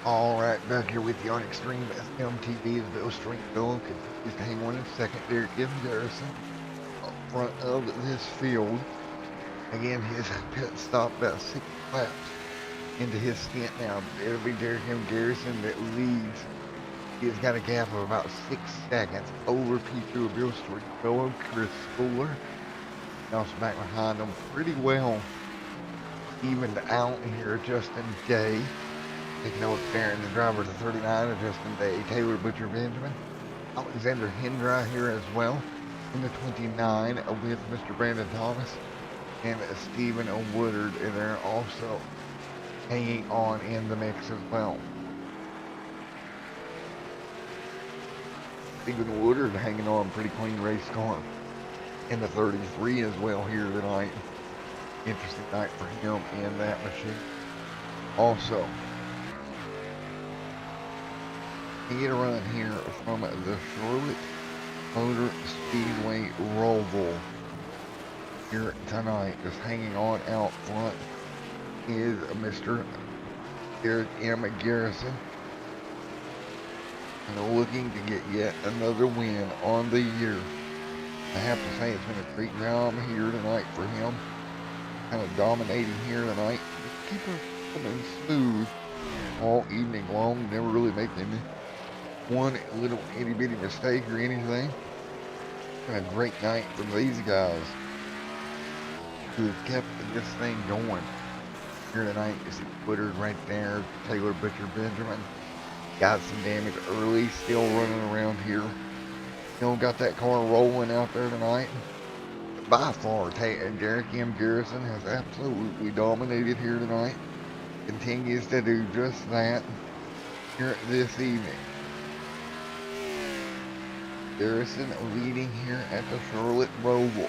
All right, back here with you on Extreme SMTV as Bill Stringfield continues to hang on in second there. Jim Garrison up front of this field. Again, his pit stop about 6 laps into his stint now. It'll be Jim Garrison that leads. He's got a gap of about 6 seconds over P2 Bill Stringfield. Chris Fuller also back behind him pretty well. Evened out here, Justin Day. Taking over there in the driver to 39, Justin Day, Taylor Butcher Benjamin, Alexander Hendry here as well in the 29 with Mr. Brandon Thomas and Stephen Woodard, and they're also hanging on in the mix as well. Stephen Woodard hanging on pretty clean race car in the 33 as well here tonight. Interesting night for him in that machine. Also, you get a run here from the Charlotte Motor Speedway Roval here tonight. Just hanging on out front is Mr. Eric M. Garrison, and looking to get yet another win on the year. I have to say it's been a great job here tonight for him. Kind of dominating here tonight. Just keep her coming smooth all evening long. Never really making one little itty bitty mistake or anything. Been a great night from these guys who have kept this thing going here tonight. You see Woodard right there, Taylor Butcher Benjamin. Got some damage early, still running around here. Still got that car rolling out there tonight. By far, Derek M. Garrison has absolutely dominated here tonight. Continues to do just that here this evening. Garrison leading here at the Charlotte Roval.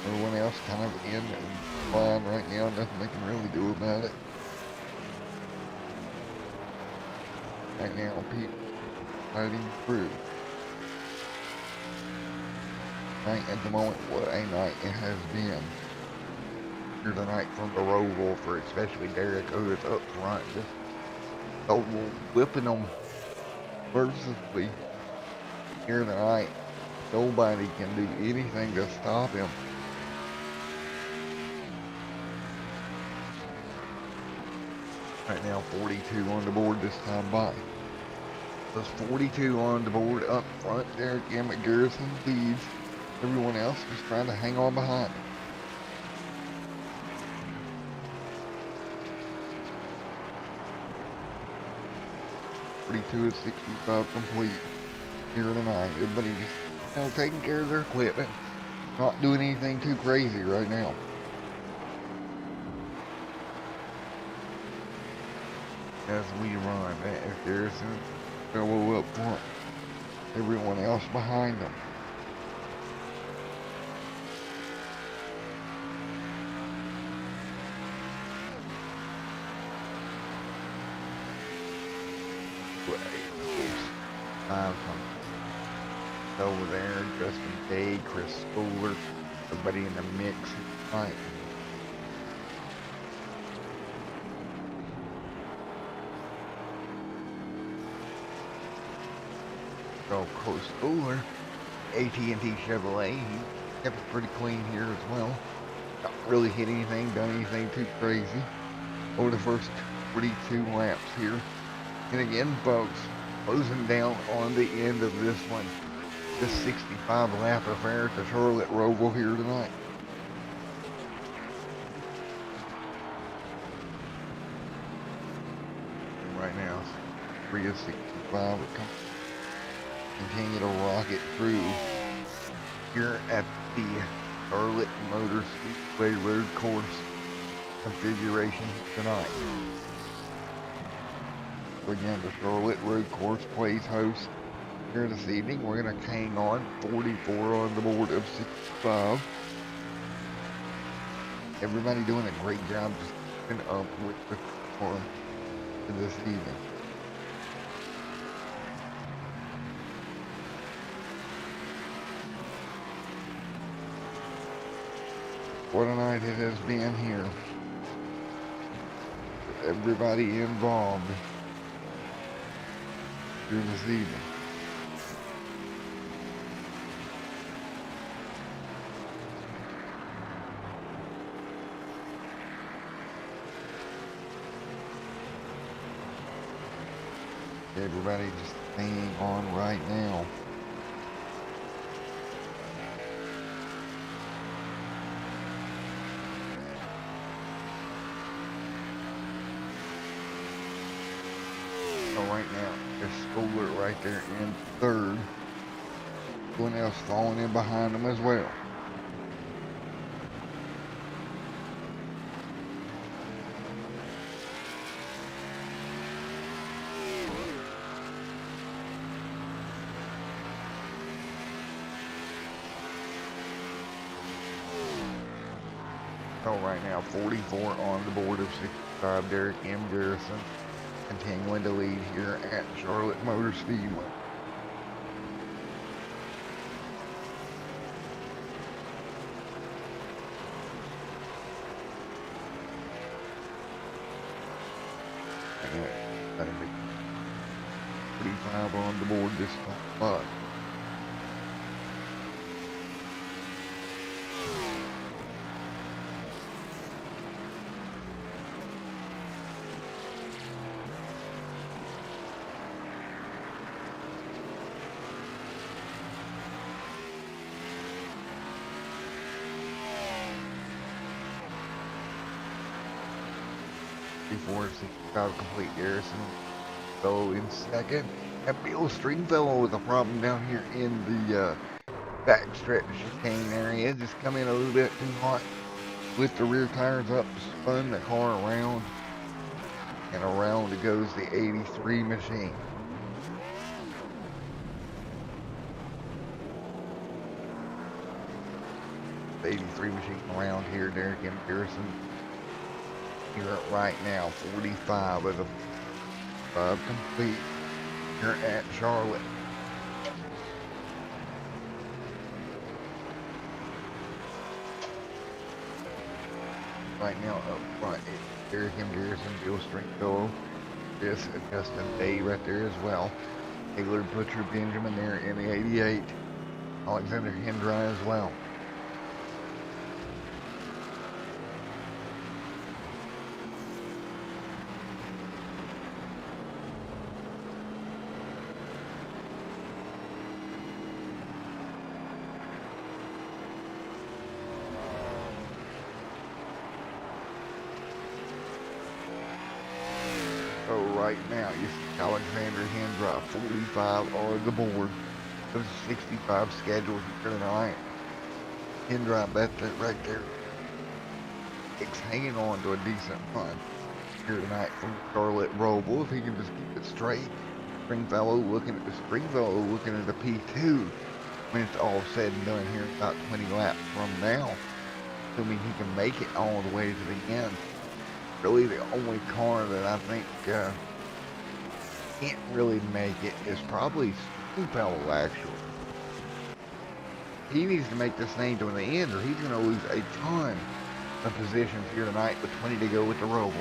Everyone else kind of in line right now. Nothing they can really do about it. Right now, people fighting through. Right at the moment, what a night it has been here tonight from the Roval for especially Derek, who is up front, just whipping them mercilessly here tonight. Nobody can do anything to stop him. Right now, 42 on the board this time by. There's 42 on the board up front. Derek M. Garrison leads. Everyone else just trying to hang on behind him. .42 is 65 complete here tonight. Everybody just taking care of their equipment. Not doing anything too crazy right now. As we run, that is Garrison fellow up front. Everyone else behind them. Over there, Justin Day, Chris Fuller, everybody in the mix tonight. So Chris Fuller, AT&T Chevrolet, he kept it pretty clean here as well. Not really hit anything, done anything too crazy over the first 42 laps here. And again, folks, closing down on the end of this one. This 65 lap affair at the Charlotte Roval here tonight. And right now, 3 of 65 will continue to rocket through here at the Charlotte Motor Speedway Road Course configuration tonight. Again, the Charlotte Road Course plays host here this evening. We're going to hang on 44 on the board of 65. Everybody doing a great job just keeping up with the car for this evening. What a night it has been here everybody involved here this evening. Everybody just hang on right now. So right now, there's Schooler right there in third. Everyone else falling in behind them as well. So right now, 44 on the board of 65, Derek M. Garrison continuing to lead here at Charlotte Motor Speedway. And 45 on the board this time. 65 complete. Garrison Fellow in second. And Bill Stringfellow with a problem down here in the backstretch chicane area. Just come in a little bit too hot with the rear tires up, spun the car around, and around it goes the 83 machine. The 83 machine around here, Derek M. Garrison. Here right now, 45 of the 5 complete here at Charlotte. Right now up front, it's Derek M. Garrison, Bill Stringfellow, this Justin Day right there as well. Taylor Butcher Benjamin there in the 88. Alexander Hendry as well. So right now, you see Alexander Hendry, 45 on the board. There's a 65 scheduled here tonight. Hendry bet that right there. It's hanging on to a decent run here tonight from Charlotte Roval. If he can just keep it straight. Stringfellow looking at the P2 when it's all said and done here about 20 laps from now. Assuming he can make it all the way to the end. Really the only car that I think can't really make it is probably Stringfellow actually. He needs to make this thing to the end or he's going to lose a ton of positions here tonight with 20 to go with the Roval.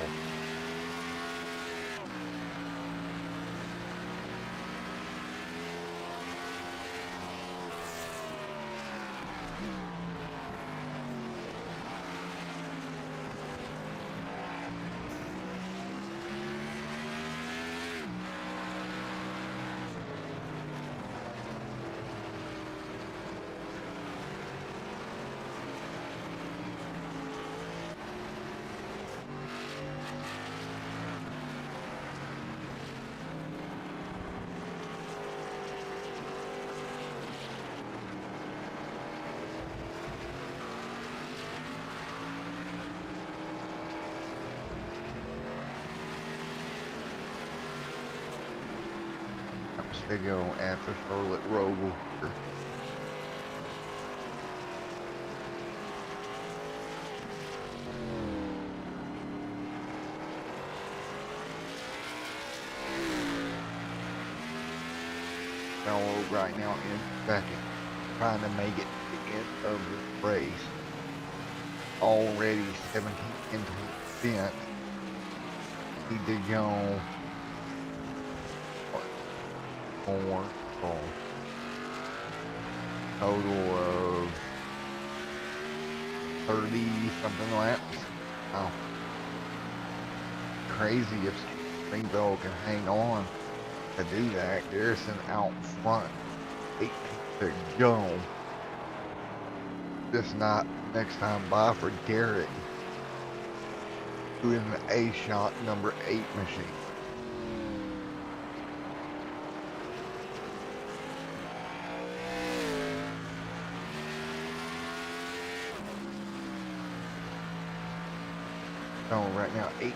They go after Charlotte Roval. Right now in second, trying to make it to the end of the race. Already 17 into the need to go more, total of 30 something laps. Oh, crazy if Springville can hang on to do that. Garrison out front, 18 to go. Just not next time by for Garrett, who is an A-Shot number 8 machine. So right now, 18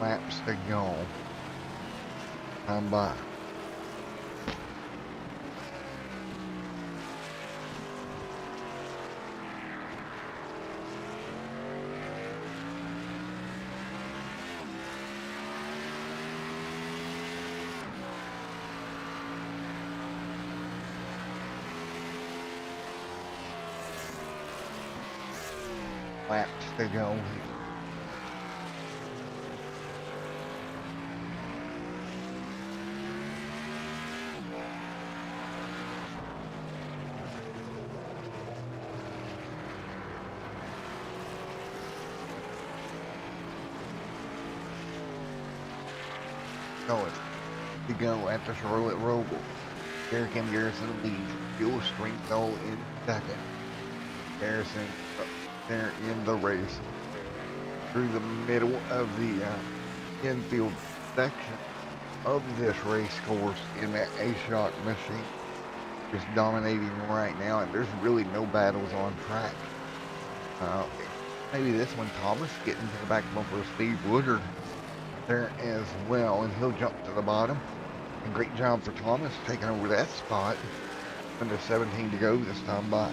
laps to go. Time by. Laps to go. Going to go at the Charlotte Roval. Derek and Garrison leads. Fuel Springfield in second. Garrison up there in the race. Through the middle of the infield section of this race course in that A-Shock machine. Just dominating right now, and there's really no battles on track. Maybe this one, Thomas getting to the back bumper of Steve Woodard there as well, and he'll jump to the bottom. And great job for Thomas taking over that spot. Under 17 to go this time by.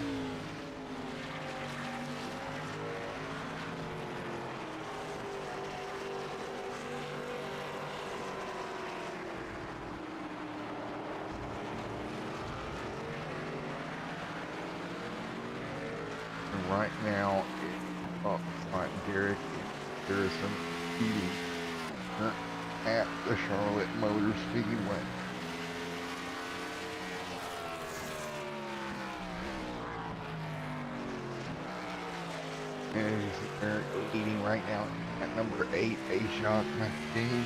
And right now, up front, Derek Garrison leading at the Charlotte Motor Speedway. And as you see Derek leading right now at number 8, A-Shock machine.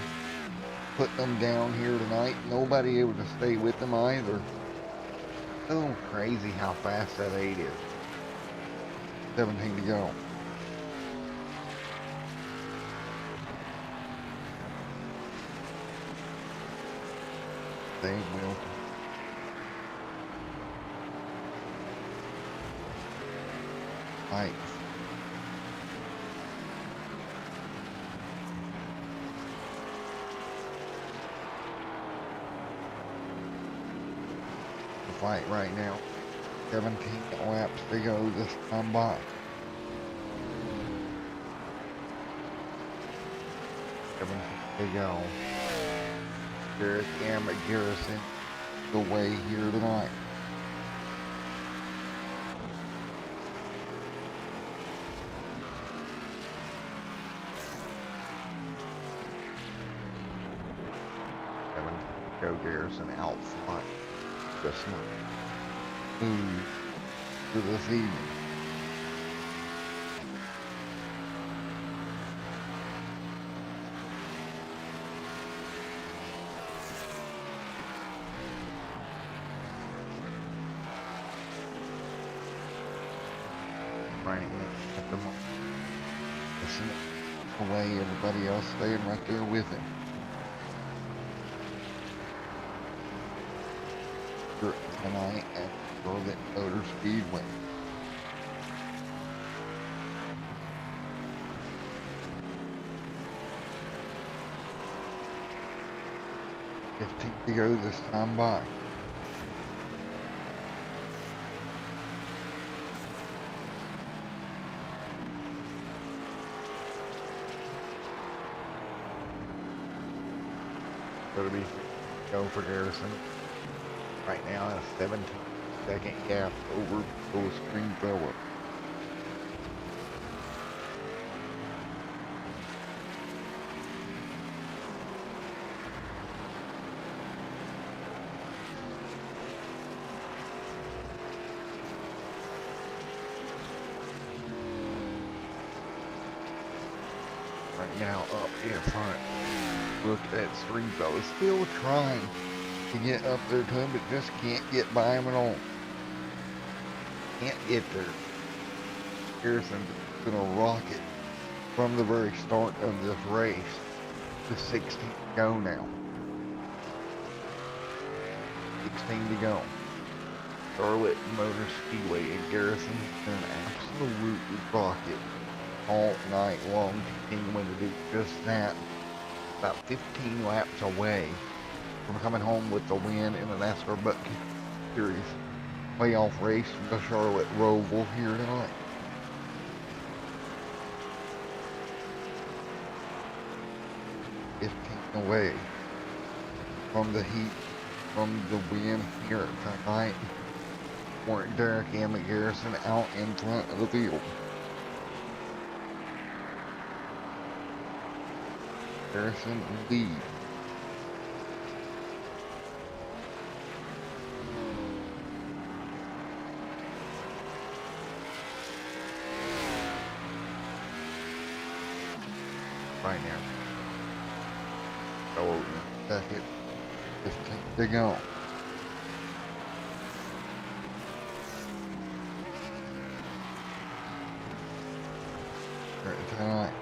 Put them down here tonight. Nobody able to stay with them either. So crazy how fast that 8 is. 17 to go. They will. Fight. The fight right now. 17 laps to go this time by. 17 to go. Derek and Garrison the way here tonight. Go Garrison out front. Just not move for this evening. Right at the moment. Listen away, everybody else staying right there with him. Tonight at Charlotte Motor Speedway. To go this time by. Going to be go for Garrison. Right now, a 17-second gap over Full Springfield. now up in front. Look at three fellas still trying to get up there to him, but just can't get by him at all. Can't get there. Harrison's gonna rock it from the very start of this race. The 16 to go now. 16 to go. Charlotte Motor Speedway and Garrison been an absolute rocket all night long, continuing to do just that. About 15 laps away from coming home with the win in the NASCAR ButtKicker Series playoff race from the Charlotte Roval here tonight. Away from the heat, from the win here tonight. Warren Derrick and Garrison out in front of the field. Garrison lead. Right now. So, second, 15 to go. Tonight.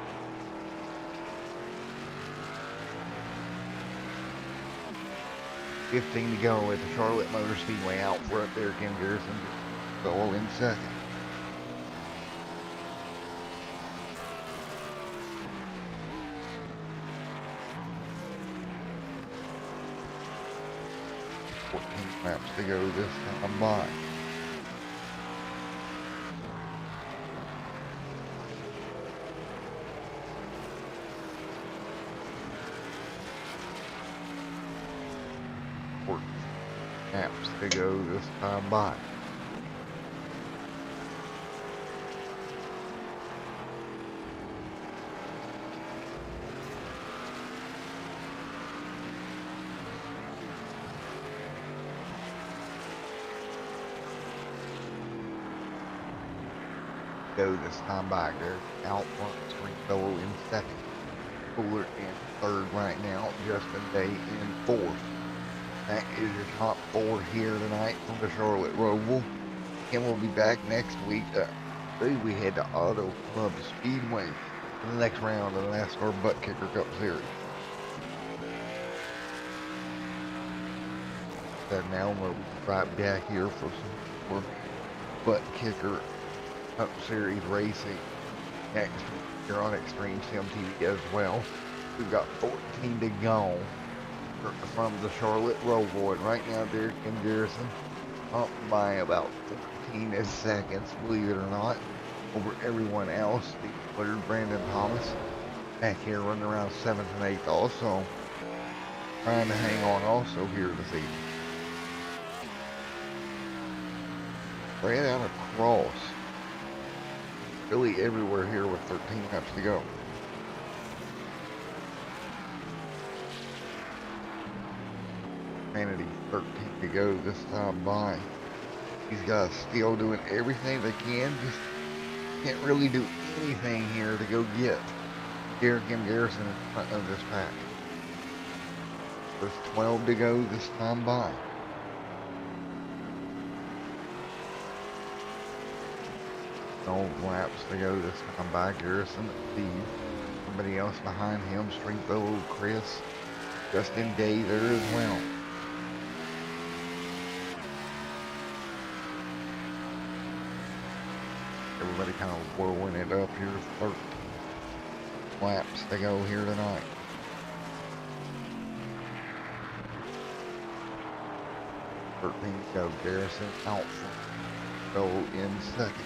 $15 to go at the Charlotte Motor Speedway out front there. Kim Garrison all in second. Laps to go this time by. Laps to go this time by. Go this time by there. Out front, Springfellow in second. Fuller in third right now. Justin Day in fourth. That is your top four here tonight from the Charlotte Roval. And we'll be back next week. We head to Auto Club Speedway for the next round of the NASCAR ButtKicker Cup Series. And now we'll be right back here for some more ButtKicker Cup Series racing next week here on Extreme Sim TV as well. We've got 14 to go from the Charlotte Roval, and right now Derek and Garrison up by about 14 seconds, believe it or not, over everyone else. The included Brandon Thomas back here running around 7th and 8th also, trying to hang on also here this evening. Ran out across really everywhere here with 13 laps to go. Vanity 13 to go this time by. These guys still doing everything they can, just can't really do anything here to go get Derek M. Garrison in front of this pack. There's 12 to go this time by. No laps to go this time by. Garrison at lead. Somebody else behind him, Stringfellow, Chris, Justin Day there as well. Everybody kind of blowing it up here. 13 laps to go here tonight. To go. Garrison out front. Go in second.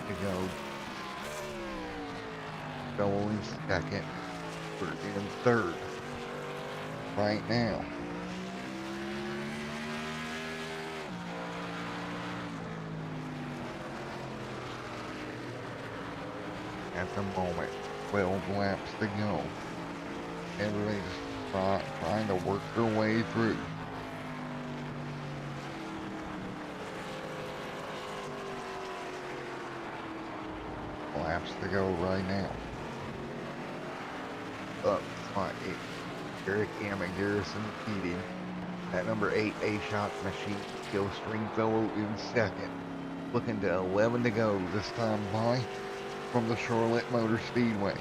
To go. Going second. We're in third right now. At the moment, 12 laps to go. Everybody's trying to work their way through. laps to go right now. Up front, Eric M. and Garrison leading. At number 8, A-Shock Machine Kill Stringfellow in second. Looking to 11 to go this time by from the Charlotte Motor Speedway.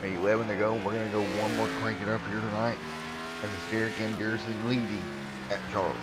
At 11 to go, we're going to go one more crank it up here tonight. As it's Derek M. Garrison leading at Charlotte.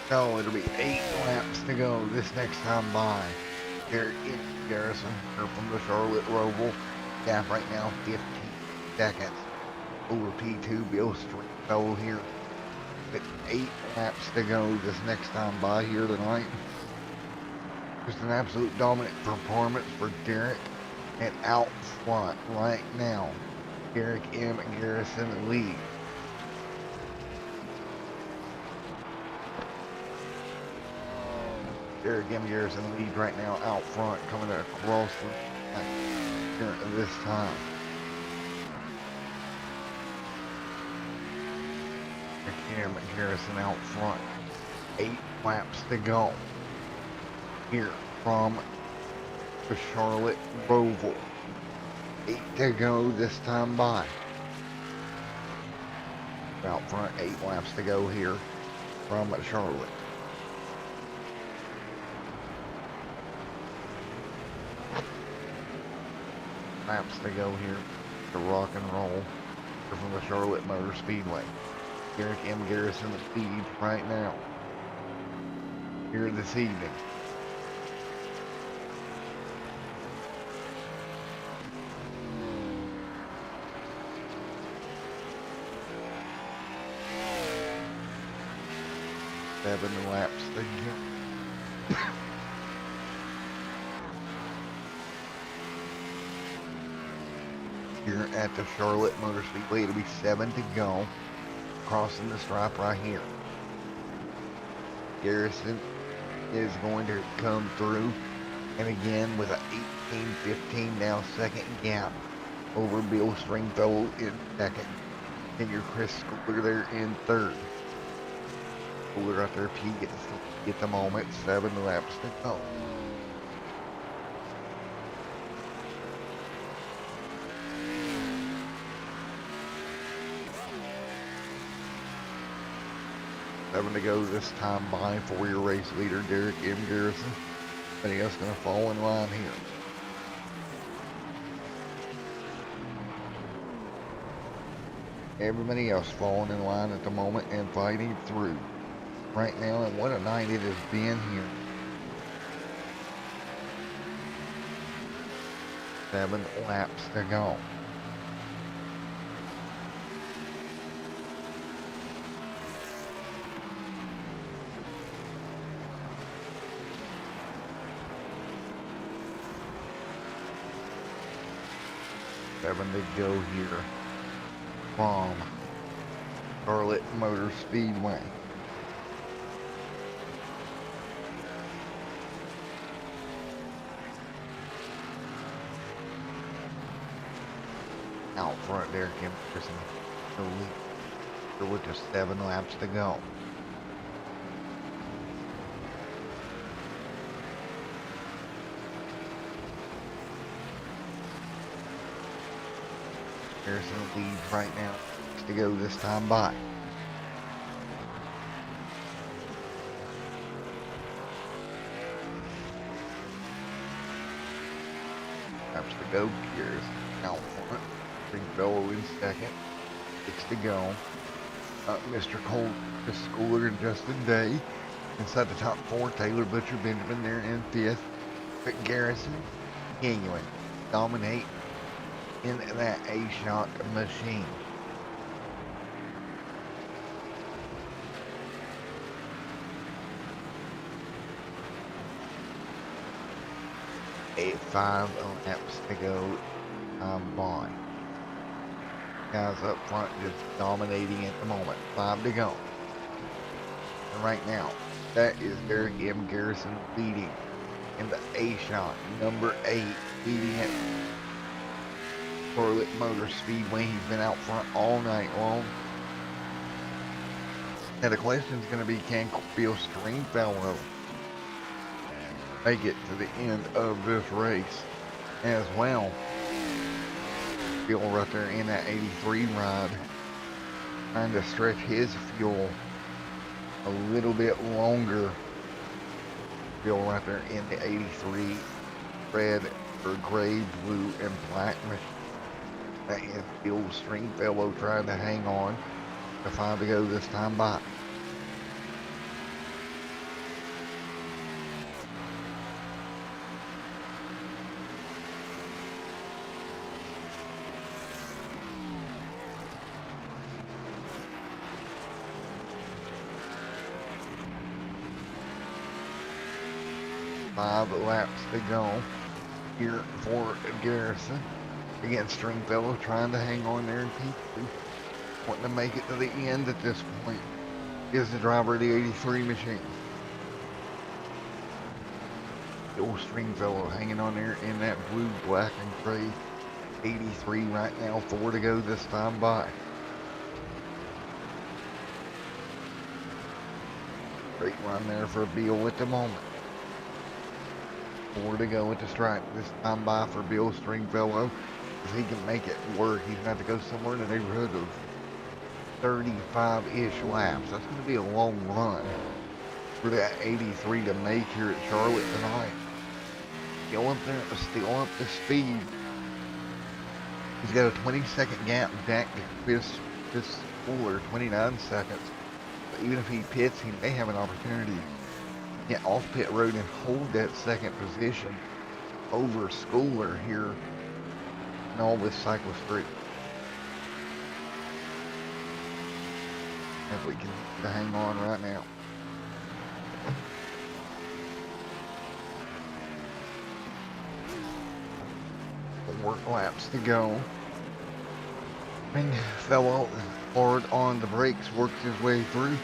So it'll be 8 laps to go this next time by. Here is Garrison here from the Charlotte Roval. Gap right now 15 seconds over P2 Bill Stringfellow here. With 8 laps to go this next time by here tonight. Just an absolute dominant performance for Derek. And out front right now, Derek M. Garrison leads. Derek M. Garrison leads right now out front, coming across the line here this time. Derek M. Garrison out front. 8 laps to go here from the Charlotte Roval. 8 to go this time by. Out front, 8 laps to go here from Charlotte. Laps to go here to rock and roll from the Charlotte Motor Speedway. Derek M. Garrison leads right now here this evening. Seven laps to go. Here at the Charlotte Motor Speedway, it'll be 7 to go. Crossing the stripe right here. Garrison is going to come through, and again with an 18-15 now second gap over Bill Stringfellow in second. And your Chris Schooler there in third. Schooler right there, P gets the moment. 7 laps to go. Seven to go this time by for your race leader, Derek M. Garrison. Anybody else going to fall in line here? Everybody else falling in line at the moment and fighting through right now, and what a night it has been here. 7 laps to go. Seven to go here from Charlotte Motor Speedway. Out front there, Kim Pearson. With just 7 laps to go. Pearson leads right now. To go this time by. Laps to go. Gears out front. Stringfellow in second. 6 to go. Mr. Cole, Chris Schooler, and Justin Day. Inside the top 4, Taylor Butcher Benjamin there in 5th. But Garrison continuing to dominate in that A-Shock machine. Eight, 5 laps to go by. Guys up front just dominating at the moment. 5 to go. And right now, that is Derek M. Garrison leading in the A-Shock, number 8, leading at Charlotte Motor Speedway. He's been out front all night long. Now the question is going to be, can Bill Stringfellow make it to the end of this race as well? Bill right there in that 83 ride, trying to stretch his fuel a little bit longer. Bill right there in the 83 red or gray, blue, and black machine. That is Bill Stringfellow trying to hang on to 5 to go this time by. 5 laps to go here for Garrison. Again, Stringfellow trying to hang on there in P2. Wanting to make it to the end at this point is the driver of the 83 machine. Bill Stringfellow hanging on there in that blue, black, and gray 83 right now. 4 to go this time by. Great run there for Bill at the moment. 4 to go at the stripe this time by for Bill Stringfellow. If he can make it work, he's going to have to go somewhere in the neighborhood of 35-ish laps. That's going to be a long run for that 83 to make here at Charlotte tonight. Still up there, still up the speed. He's got a 20-second gap back to Chris Fuller, 29 seconds. But even if he pits, he may have an opportunity to get off pit road and hold that second position over Schooler here in all this cycle street. If we can hang on right now. 4 laps to go. Stringfellow hard on the brakes, works his way through.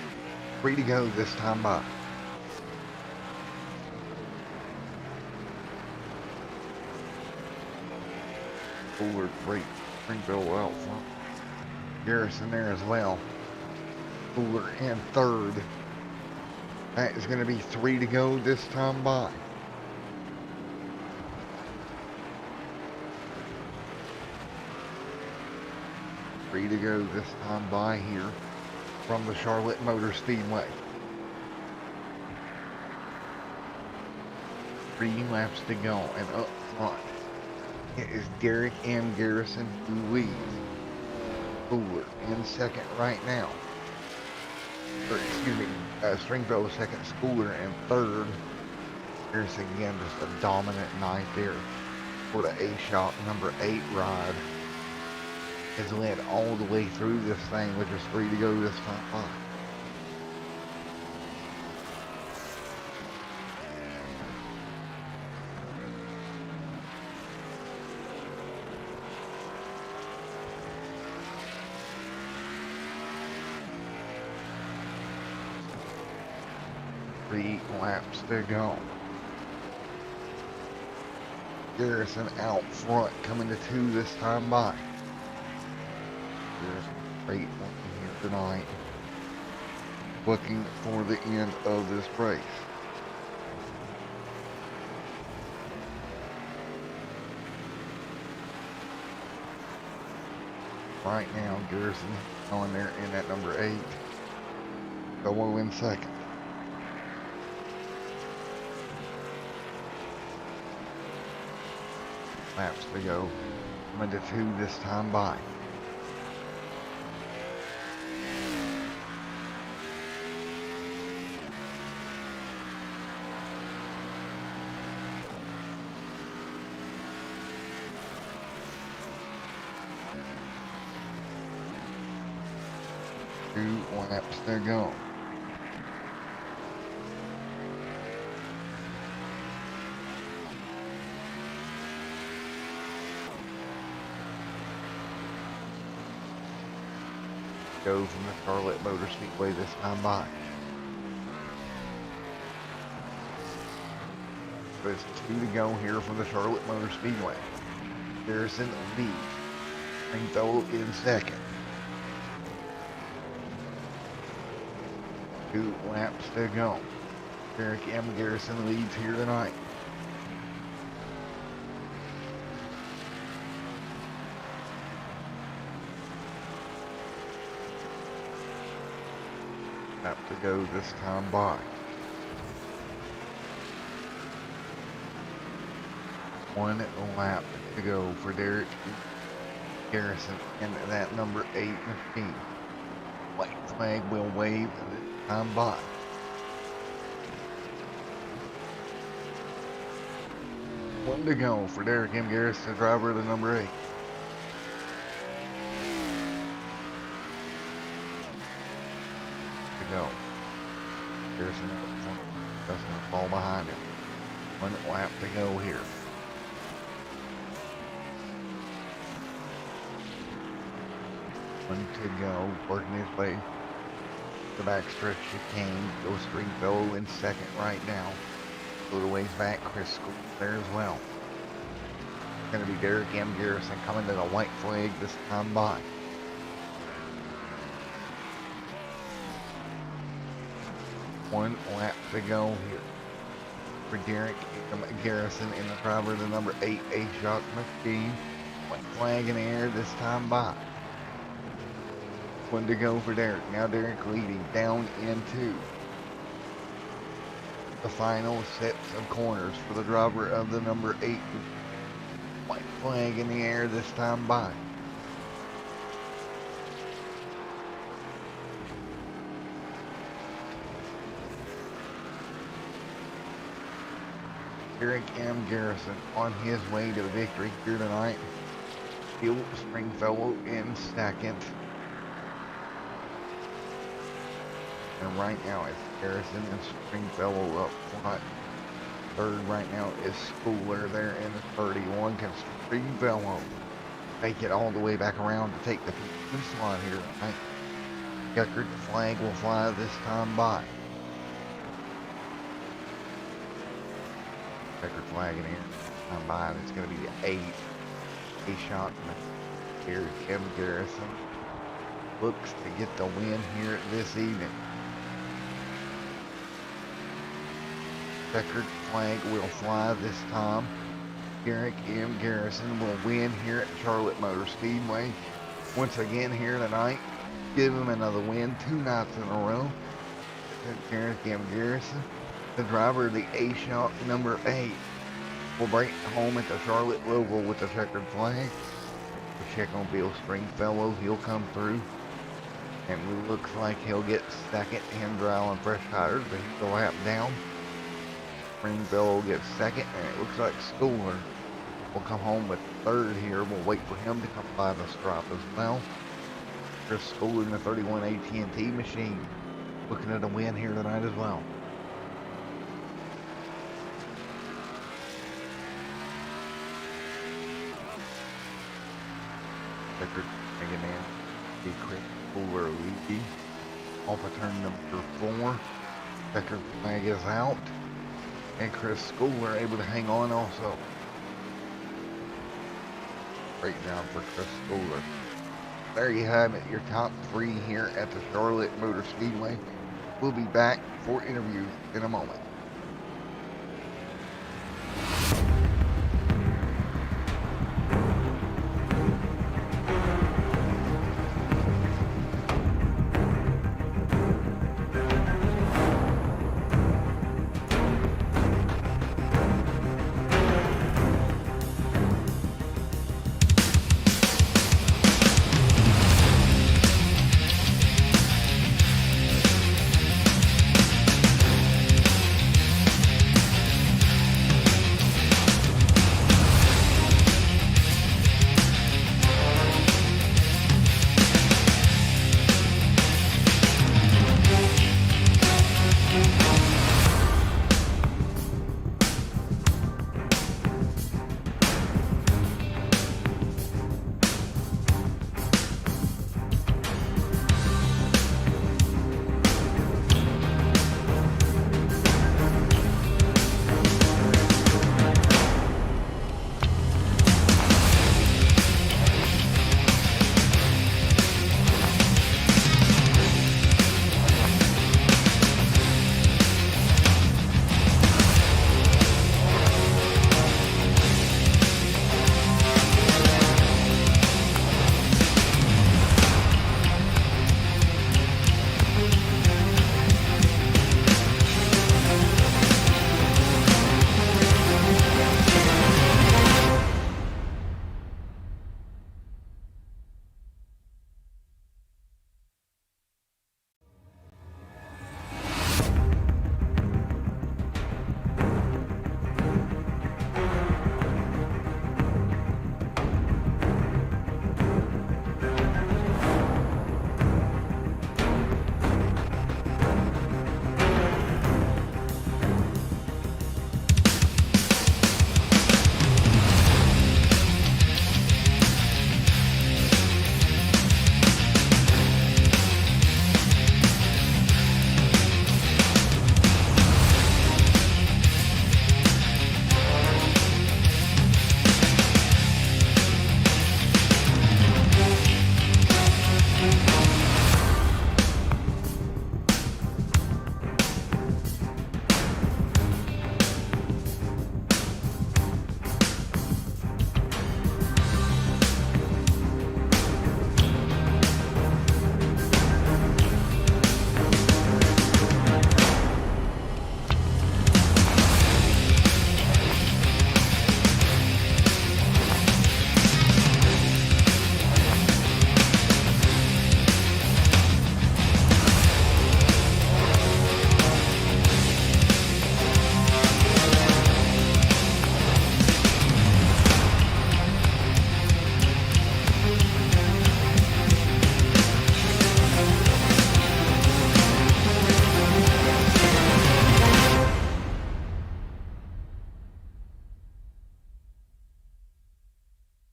3 to go this time by. Fuller, great. Stringfellow out front. Garrison there as well. Fuller in third. That is going to be 3 to go this time by. To go this time by here from the Charlotte Motor Speedway. 3 laps to go, and up front it is Derek M. Garrison who leads. Fuller in second right now. Or excuse me, Stringfellow second, Schooler in third. Garrison again just a dominant night there for the A-Shock number 8 ride. Has led all the way through this thing with just 3 to go this time by. Three laps to go. Garrison out front, coming to 2 this time by. There's a great one here tonight. Looking for the end of this race. Right now, Garrison on there in that number 8. Solo in second. Laps to go. Coming to 2 this time by. Laps to go. Go from the Charlotte Motor Speedway this time by. There's 2 to go here from the Charlotte Motor Speedway. Garrison leads. Stringfellow in second. 2 laps to go. Derek M. Garrison leads here tonight. Lap to go this time by. One lap to go for Derek Garrison in that number 8 machine. White flag will wave this time by. One to go for Derek M. Garrison, driver of the number 8. To go. Garrison doesn't fall behind him. 1 lap to go here. One to go, working his way the backstretch chicane. Goes Stringfellow in second right now. A little ways back, Chris School there as well. Going to be Derek M. Garrison coming to the white flag this time by. One lap to go here for Derek M. Garrison in the driver of the number 8 A-Shock machine. White flag in the air this time by. One to go for Derek. Now Derek leading down into the final sets of corners for the driver of the number 8. White flag in the air this time by. Derek M. Garrison on his way to the victory here tonight. UiL Stringfellow in second. And right now it's Garrison and Stringfellow up front. Third right now is Schooler there in the 31. Can Stringfellow take it all the way back around to take the P2 slot here tonight? Checkered flag will fly this time by. Checkered flag in here time by, and it's going to be the 8 A-Shock. Here Kim Garrison looks to get the win here this evening. Checkered flag will fly this time. Derek M. Garrison will win here at Charlotte Motor Speedway once again here tonight. Give him another win 2 nights in a row. Derek M. Garrison, the driver of the A-Shock number 8, will break home at the Charlotte Roval with the checkered flag. We'll check on Bill Stringfellow. He'll come through, and it looks like he'll get second in dry on fresh tires, but he's a lap down. Stringfellow gets second, and it looks like Schooler will come home with third here. We'll wait for him to come by the stripe as well. Chris Schooler in the 31 AT&T machine looking at a win here tonight as well. Checkered bringing in the Chris Schooler lead off of turn number 4. Checkered flag is out. And Chris Schooler able to hang on also. Breakdown for Chris Schooler. There you have it, your top 3 here at the Charlotte Motor Speedway. We'll be back for interviews in a moment.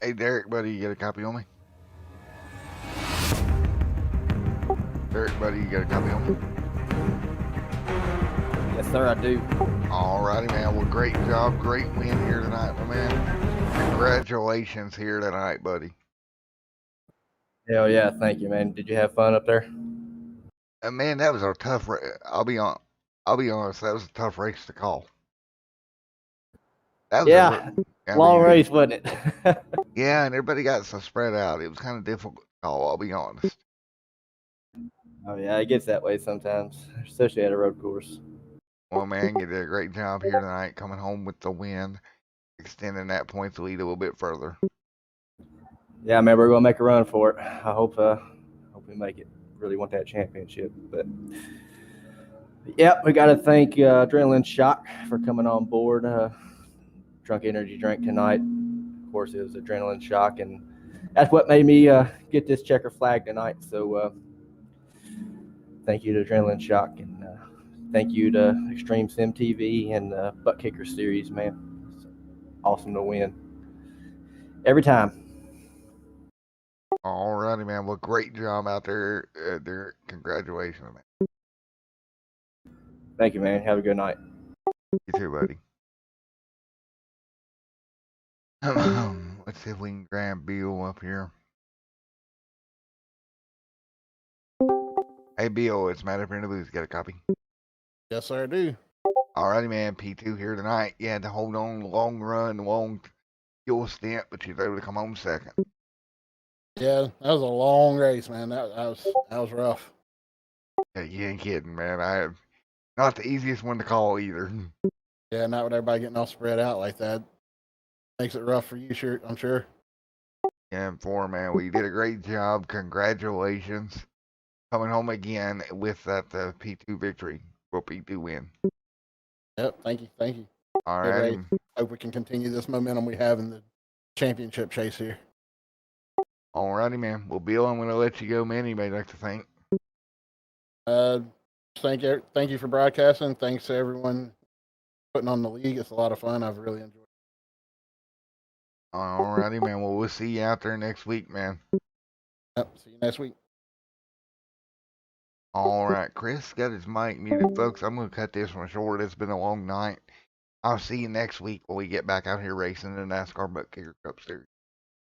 Hey, Derek, buddy, you got a copy on me? Derek, buddy, you got a copy on me? Yes, sir, I do. Alrighty, man. Well, great job. Great win here tonight, my man. Congratulations here tonight, buddy. Hell yeah, thank you, man. Did you have fun up there? Man, that was a tough race. I'll be honest, that was a tough race to call. That was Yeah, long race, wasn't it? Yeah, and everybody got so spread out. It was kind of difficult to call, I'll be honest. Oh yeah, it gets that way sometimes, especially at a road course. Well, man, you did a great job here tonight, coming home with the win, extending that points lead a little bit further. Yeah, man, we're gonna make a run for it. I hope we make it. Really want that championship, but yeah, we got to thank Adrenaline Shock for coming on board. Drunk energy drink tonight. Of course, it was Adrenaline Shock, and that's what made me get this checker flag tonight. So thank you to Adrenaline Shock, and thank you to Extreme Sim TV and ButtKicker series, man. It's awesome to win every time. Alrighty, man. Well, great job out there, Derek. Congratulations, man. Thank you, man. Have a good night. You too, buddy. Let's see if we can grab Bill up here. Hey, Bill, it's Matt up here in the booth. Got a copy? Yes, sir, I do. Alrighty, man. P2 here tonight. You had to hold on, long run, long fuel stint, but you was able to come home second. Yeah, that was a long race, man. That was rough. Yeah, you ain't kidding, man. Not the easiest one to call either. Yeah, not with everybody getting all spread out like that. Makes it rough for you, sure. I'm sure. Yeah, and four, man. Well, you did a great job. Congratulations. Coming home again with that P2 victory. Well, P2 win. Yep. Thank you. Thank you. All Good right. race. Hope we can continue this momentum we have in the championship chase here. All righty, man. Well, Bill, I'm going to let you go, man. Anybody like to thank? Thank you for broadcasting. Thanks to everyone putting on the league. It's a lot of fun. I've really enjoyed it. All righty, man. Well, we'll see you out there next week, man. Yep. See you next week. All right. Chris got his mic muted, folks. I'm going to cut this one short. It's been a long night. I'll see you next week when we get back out here racing the NASCAR ButtKicker Cup Series.